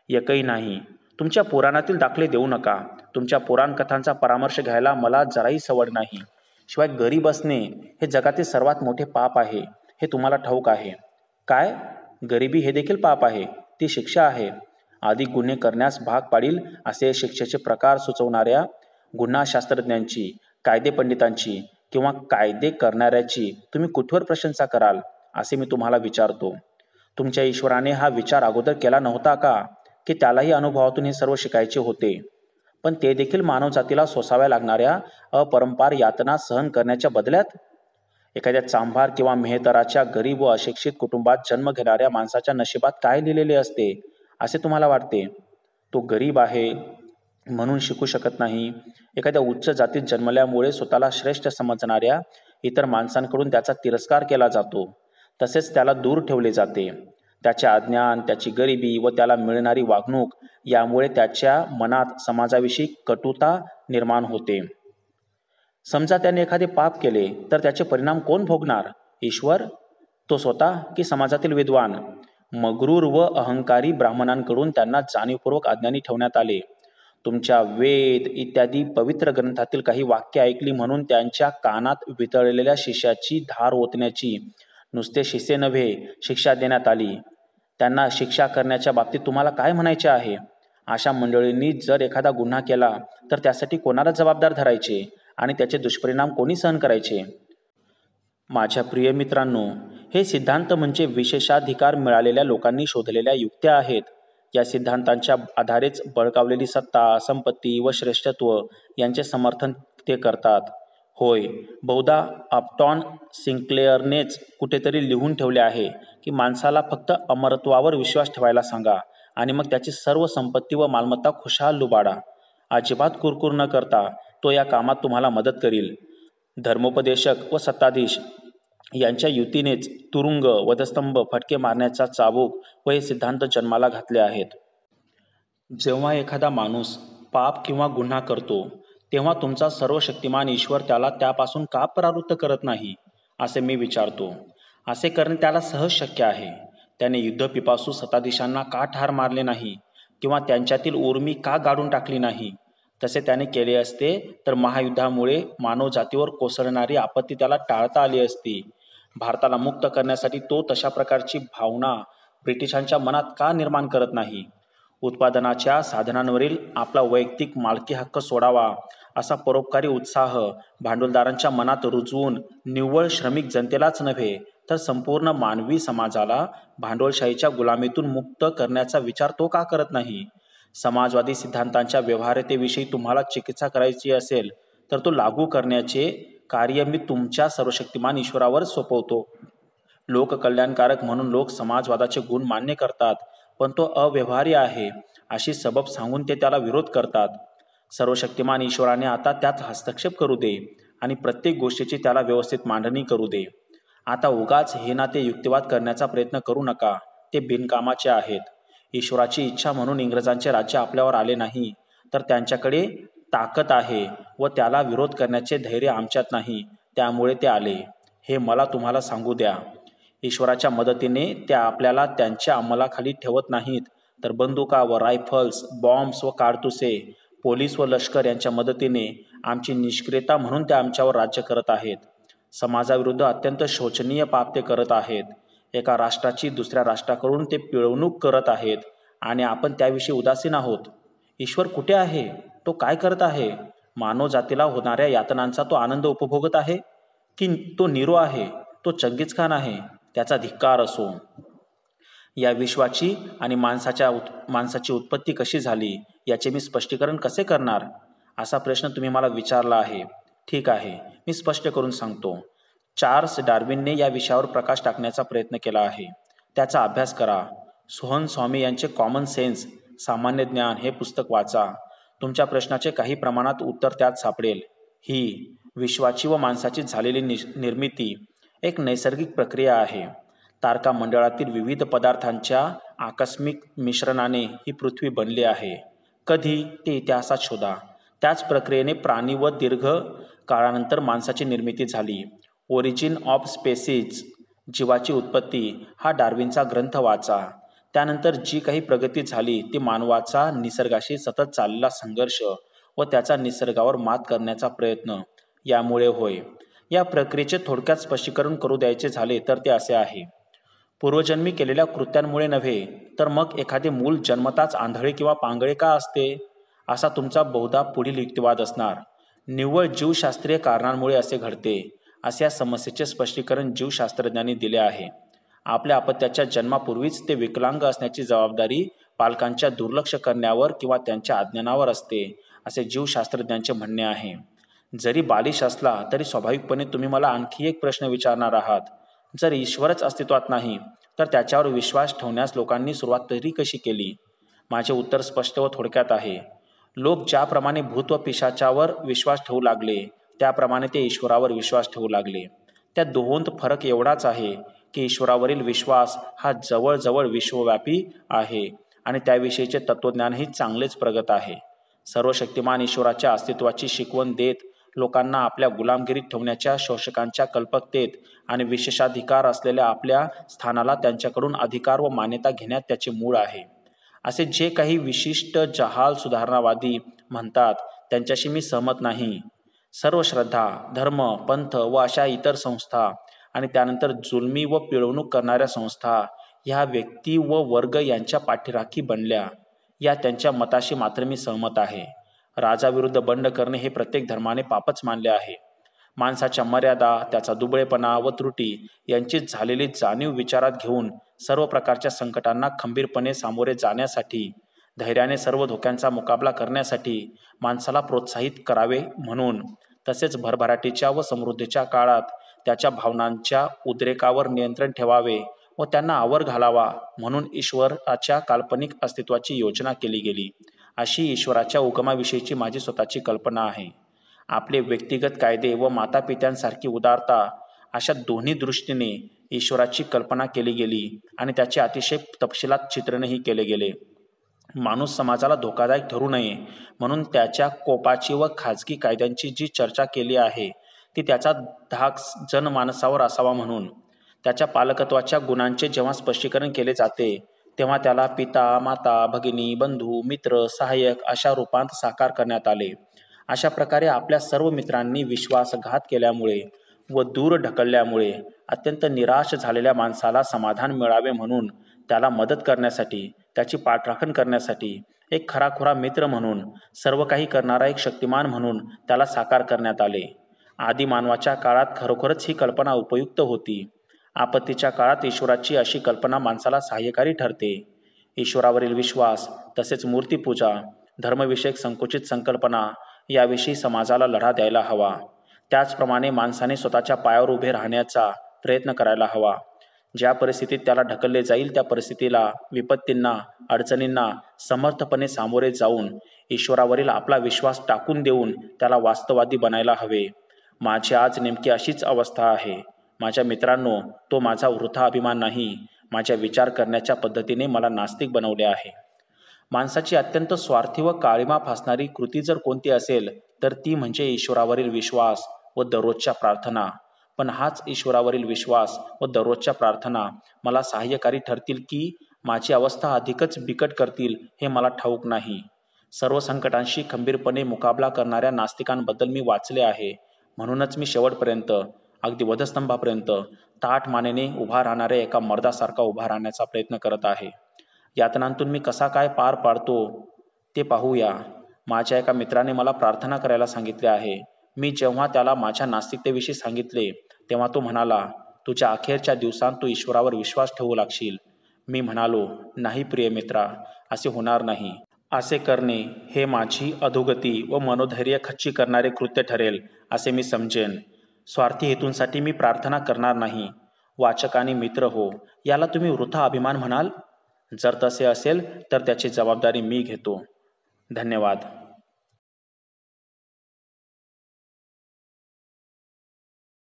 एकही नाही. तुमच्या पुराणातील दाखले देऊ नका. तुमच्या पुराण कथांचा परामर्श घ्यायला मला जराही सवड नाही. शिवाय गरीब असणे हे जगातील सर्वात मोठे पाप आहे हे तुम्हाला ठाऊक आहे. काय? गरिबी हे देखील पाप आहे? ती शिक्षा आहे. अधिक गुन्हे करण्यास भाग पाडील असे शिक्षेचे प्रकार सुचवणाऱ्या गुन्हाशास्त्रज्ञांची, कायदेपंडितांची किंवा कायदे करणाऱ्याची तुम्ही कुठवर प्रशंसा कराल असे मी तुम्हाला विचारतो. तुमच्या ईश्वराने हा विचार अगोदर केला नव्हता का की त्यालाही अनुभवातून हे सर्व शिकायचे होते? पण ते देखील मानवजातीला सोसाव्या लागणाऱ्या अपरंपार यातना सहन करण्याच्या बदल्यात? एखाद्या चांभार किंवा मेहतराच्या गरीब व अशिक्षित कुटुंबात जन्म घेणाऱ्या माणसाच्या नशिबात काय लिहिलेले असते असे तुम्हाला वाटते? तो गरीब आहे, म्हणून शिकू शकत नाही. एखाद्या उच्च जातीत जन्मल्यामुळे स्वतःला श्रेष्ठ समजणाऱ्या इतर माणसांकडून त्याचा तिरस्कार केला जातो. तसेच त्याला दूर ठेवले जाते. त्याचे अज्ञान, त्याची गरिबी व त्याला मिळणारी वागणूक यामुळे त्याच्या मनात समाजाविषयी कटुता निर्माण होते. समजा त्याने एखादे पाप केले तर त्याचे परिणाम कोण भोगणार? ईश्वर, तो स्वतः की समाजातील विद्वान? मग्रूर व अहंकारी ब्राह्मणांकडून त्यांना जाणीवपूर्वक अज्ञानी ठेवण्यात आले. तुमच्या वेद इत्यादी पवित्र ग्रंथातील काही वाक्य ऐकली म्हणून त्यांच्या कानात वितळलेल्या शिष्याची धार ओतण्याची, नुसते शिसे नव्हे शिक्षा देण्यात आली. त्यांना शिक्षा करण्याच्या बाबतीत तुम्हाला काय म्हणायचे आहे? अशा मंडळींनी जर एखादा गुन्हा केला तर त्यासाठी कोणाला जबाबदार धरायचे आणि त्याचे दुष्परिणाम कोणी सहन करायचे? माझ्या प्रिय मित्रांनो, हे सिद्धांत म्हणजे विशेषाधिकार मिळालेल्या लोकांनी शोधलेल्या युक्त्या आहेत. या सिद्धांतांच्या आधारेच बळकावलेली सत्ता, संपत्ती व श्रेष्ठत्व यांचे समर्थन ते करतात. होय, बहुधा अपटॉन सिन्क्लेअरनेच कुठेतरी लिहून ठेवले आहे की माणसाला फक्त अमरत्वावर विश्वास ठेवायला सांगा आणि मग त्याची सर्व संपत्ती व मालमत्ता खुशाल लुबाडा. अजिबात कुरकुर न करता तो या कामात तुम्हाला मदत करील. धर्मोपदेशक व सत्ताधीश यांच्या युतीनेच तुरुंग, वधस्तंभ, फटके मारण्याचा चाबूक व हे सिद्धांत जन्माला घातले आहेत. जेव्हा एखादा माणूस पाप किंवा गुन्हा करतो तेव्हा तुमचा सर्वशक्तिमान ईश्वर त्याला त्यापासून का परावृत्त करत नाही, असे मी विचारतो. असे करणे त्याला सहज शक्य आहे. त्याने युद्धपिपासू सत्ताधीशांना का ठार मारले नाही किंवा त्यांच्यातील उर्मी का गाडून टाकली नाही? तसे त्याने केले असते तर महायुद्धामुळे मानवजातीवर कोसळणारी आपत्ती त्याला टाळता आली असती. भारताला मुक्त करण्यासाठी तो तशा प्रकारची भावना ब्रिटिशांच्या मनात का निर्माण करत नाही? उत्पादनाच्या साधनांवरील आपला वैयक्तिक मालकी हक्क सोडावा, असा परोपकारी उत्साह भांडवलदारांच्या मनात रुजवून निव्वळ श्रमिक जनतेलाच नव्हे तर संपूर्ण मानवी समाजाला भांडवलशाहीच्या गुलामीतून मुक्त करण्याचा विचार तो का करत नाही? समाजवादी सिद्धांतांच्या व्यवहार्यतेविषयी तुम्हाला चिकित्सा करायची असेल तर तो लागू करण्याचे कार्य मी तुमच्या सर्वशक्तिमान ईश्वरावर सोपवतो. लोककल्याणकारक म्हणून लोक समाजवादाचे गुण मान्य करतात, पण तो अव्यवहार्य आहे अशी सबब सांगून ते त्याला विरोध करतात. सर्वशक्तिमान ईश्वराने आता त्यात हस्तक्षेप करू दे आणि प्रत्येक गोष्टीची त्याला व्यवस्थित मांडणी करू दे. आता उगाच हे ना ते युक्तिवाद करण्याचा प्रयत्न करू नका, ते बिनकामाचे आहेत. ईश्वराची इच्छा म्हणून इंग्रजांचे राज्य आपल्यावर आले नाही, तर त्यांच्याकडे ताकद आहे व त्याला विरोध करण्याचे धैर्य आमच्यात नाही, त्यामुळे ते आले. हे मला तुम्हाला सांगू द्या. ईश्वराच्या मदतीने ते आपल्याला त्यांच्या अंमलाखाली ठेवत नाहीत, तर बंदुका व रायफल्स, बॉम्ब्स व कारतुसे, पोलीस व लष्कर यांच्या मदतीने आमची निष्क्रियता म्हणून ते आमच्यावर राज्य करत आहेत. समाजाविरुद्ध अत्यंत शोचनीय पाप ते करत आहेत. एका राष्ट्राची दुसऱ्या राष्ट्राकडून ते पिळवणूक करत आहेत आणि आपण त्याविषयी उदासीन आहोत. ईश्वर कुठे आहे? तो काय करत आहे? मानव जातीला होणाऱ्या यातनांचा तो आनंद उपभोगत आहे की तो नीरो आहे? तो चंगीज खान आहे? त्याचा धिक्कार असो. या विश्वाची आणि माणसाची उत्पत्ती कशी झाली याचे मी स्पष्टीकरण कसे करणार, असा प्रश्न तुम्ही मला विचारला आहे. ठीक आहे, मी स्पष्ट करून सांगतो. चार्ल्स डार्विनने या विषयावर प्रकाश टाकण्याचा प्रयत्न केला आहे. त्याचा अभ्यास करा. सोहन स्वामी यांचे कॉमन सेन्स, सामान्य ज्ञान हे पुस्तक वाचा. तुमच्या प्रश्नाचे काही प्रमाणात उत्तर त्यात सापडेल. ही विश्वाची व माणसाची झालेली निर्मिती एक नैसर्गिक प्रक्रिया आहे. तारकामंडळातील विविध पदार्थांच्या आकस्मिक मिश्रणाने ही पृथ्वी बनली आहे. कधी ते इतिहासात शोधा. त्याच प्रक्रियेने प्राणी व दीर्घ काळानंतर माणसाची निर्मिती झाली. ओरिजिन ऑफ स्पेसीज, जीवाची उत्पत्ती, हा डार्विनचा ग्रंथ वाचा. त्यानंतर जी काही प्रगती झाली ती मानवाचा निसर्गाशी सतत चाललेला संघर्ष व त्याचा निसर्गावर मात करण्याचा प्रयत्न यामुळे होय. या प्रक्रियेचे थोडक्यात स्पष्टीकरण करू द्यायचे झाले तर ते असे आहे. पूर्वजन्मी केलेल्या कृत्यांमुळे नव्हे तर मग एखादे मूल जन्मताच आंधळे किंवा पांगळे का असते, असा तुमचा बहुधा पुढील युक्तिवाद असणार. निव्वळ जीवशास्त्रीय कारणांमुळे असे घडते, असे या समस्येचे स्पष्टीकरण जीवशास्त्रज्ञांनी दिले आहे. आपल्या अपत्याच्या जन्मापूर्वीच ते विकलांग असण्याची जबाबदारी पालकांच्या दुर्लक्ष करण्यावर किंवा त्यांच्या अज्ञानावर असते, असे जीवशास्त्रज्ञांचे म्हणणे आहे. जरी बालिश असला तरी स्वाभाविकपणे तुम्ही मला आणखी एक प्रश्न विचारणार आहात. जर ईश्वरच अस्तित्वात नाही तर त्याच्यावर विश्वास ठेवण्यास लोकांनी सुरुवात तरी कशी केली? माझे उत्तर स्पष्ट व थोडक्यात आहे. लोक ज्याप्रमाणे भूत व पिशाचावर विश्वास ठेवू लागले त्याप्रमाणे ते ईश्वरावर विश्वास ठेवू लागले. त्या दोहोंत फरक एवढाच आहे की ईश्वरावरील विश्वास हा जवळजवळ विश्वव्यापी आहे आणि त्याविषयीचे तत्वज्ञानही चांगलेच प्रगत आहे. सर्वशक्तिमान ईश्वराच्या अस्तित्वाची शिकवण देत लोकांना आपल्या गुलामगिरीत ठेवण्याच्या शोषकांच्या कल्पकतेत आणि विशेषाधिकार असलेल्या आपल्या स्थानाला त्यांच्याकडून अधिकार व मान्यता घेण्यात त्याचे मूळ आहे. असे जे काही विशिष्ट जहाल सुधारणावादी म्हणतात त्यांच्याशी मी सहमत नाही. सर्व श्रद्धा, धर्म, पंथ व अशा इतर संस्था आणि त्यानंतर जुलमी व पिळवणूक करणाऱ्या संस्था ह्या व्यक्ती व वर्ग यांच्या पाठीराखी बनल्या या त्यांच्या मताशी मात्र मी सहमत आहे. राजाविरुद्ध बंड करणे हे प्रत्येक धर्माने पापच मानले आहे. माणसाच्या मर्यादा, त्याचा दुबळेपणा व त्रुटी यांची झालेली जाणीव विचारात घेऊन सर्व प्रकारच्या संकटांना खंबीरपणे सामोरे जाण्यासाठी, धैर्याने सर्व धोक्यांचा मुकाबला करण्यासाठी माणसाला प्रोत्साहित करावे म्हणून, तसेच भरभराटीच्या व समृद्धीच्या काळात त्याच्या भावनांच्या उद्रेकावर नियंत्रण ठेवावे व त्यांना आवर घालावा म्हणून ईश्वराच्या काल्पनिक अस्तित्वाची योजना केली गेली. अशी ईश्वराच्या उगमाविषयीची माझी स्वतःची कल्पना आहे. आपले व्यक्तिगत कायदे व मातापित्यांसारखी उदारता अशा दोन्ही दृष्टीने ईश्वराची कल्पना केली गेली आणि त्याचे अतिशय तपशिलात चित्रणही केले गेले. माणूस समाजाला धोकादायक ठरू नये म्हणून त्याच्या कोपाची व खाजगी कायद्यांची जी चर्चा केली आहे ती त्याचा धाक जनमानसावर असावा म्हणून. त्याच्या पालकत्वाच्या गुणांचे जेव्हा स्पष्टीकरण केले जाते तेव्हा त्याला पिता, माता, भगिनी, बंधू, मित्र, सहाय्यक अशा रूपांत साकार करण्यात आले. अशा प्रकारे आपल्या सर्व मित्रांनी विश्वासघात केल्यामुळे व दूर ढकलल्यामुळे अत्यंत निराश झालेल्या माणसाला समाधान मिळावे म्हणून त्याला मदत करण्यासाठी, त्याची पाठराखण करण्यासाठी एक खराखुरा मित्र म्हणून, सर्व काही करणारा एक शक्तिमान म्हणून त्याला साकार करण्यात आले. आदिमानवाच्या काळात खरोखरच ही कल्पना उपयुक्त होती. आपत्तीच्या काळात ईश्वराची अशी कल्पना माणसाला सहाय्यकारी ठरते. ईश्वरावरील विश्वास तसेच मूर्तीपूजा, धर्मविषयक संकुचित संकल्पना याविषयी समाजाला लढा द्यायला हवा. त्याचप्रमाणे माणसाने स्वतःच्या पायावर उभे राहण्याचा प्रयत्न करायला हवा. ज्या परिस्थितीत त्याला ढकलले जाईल त्या परिस्थितीला, विपत्तींना, अडचणींना समर्थपणे सामोरे जाऊन ईश्वरावरील आपला विश्वास टाकून देऊन त्याला वास्तववादी बनायला हवे. माझी आज नेमकी अशीच अवस्था आहे. माझ्या मित्रांनो, तो माझा वृथा अभिमान नाही, माझ्या विचार करण्याच्या पद्धतीने मला नास्तिक बनवले आहे. माणसाची अत्यंत स्वार्थी व काळिमा फासणारी कृती जर कोणती असेल तर ती म्हणजे ईश्वरावरील विश्वास व दररोजच्या प्रार्थना. पण हाच ईश्वरावरील विश्वास व दररोजच्या प्रार्थना मला सहाय्यकारी ठरतील की माझी अवस्था अधिकच बिकट करतील हे मला ठाऊक नाही. सर्व संकटांशी खंबीरपणे मुकाबला करणाऱ्या नास्तिकांबद्दल मी वाचले आहे. म्हणूनच मी शेवटपर्यंत, अगदी वधस्तंभापर्यंत ताठ मानेने उभा राहणाऱ्या एका मर्दासारखा उभा राहण्याचा प्रयत्न करत आहे. यातनांतून मी कसा काय पार पाडतो ते पाहूया. माझ्या एका मित्राने मला प्रार्थना करायला सांगितले आहे. मी जेव्हा त्याला माझ्या नास्तिकतेविषयी सांगितले तेव्हा तो म्हणाला, तुझ्या अखेरच्या दिवसांत तू ईश्वरावर विश्वास ठेवू लागशील. मी म्हणालो, नाही प्रिय मित्रा, असे होणार नाही. असे करणे हे माझी अधोगती व मनोधैर्य खच्ची करणारे कृत्य ठरेल असे मी समजेन. स्वार्थी हेतूंसाठी मी प्रार्थना करणार नाही. वाचक आणि मित्र हो, याला तुम्ही वृथा अभिमान म्हणाल? जर तसे असेल तर त्याची जबाबदारी मी घेतो. धन्यवाद.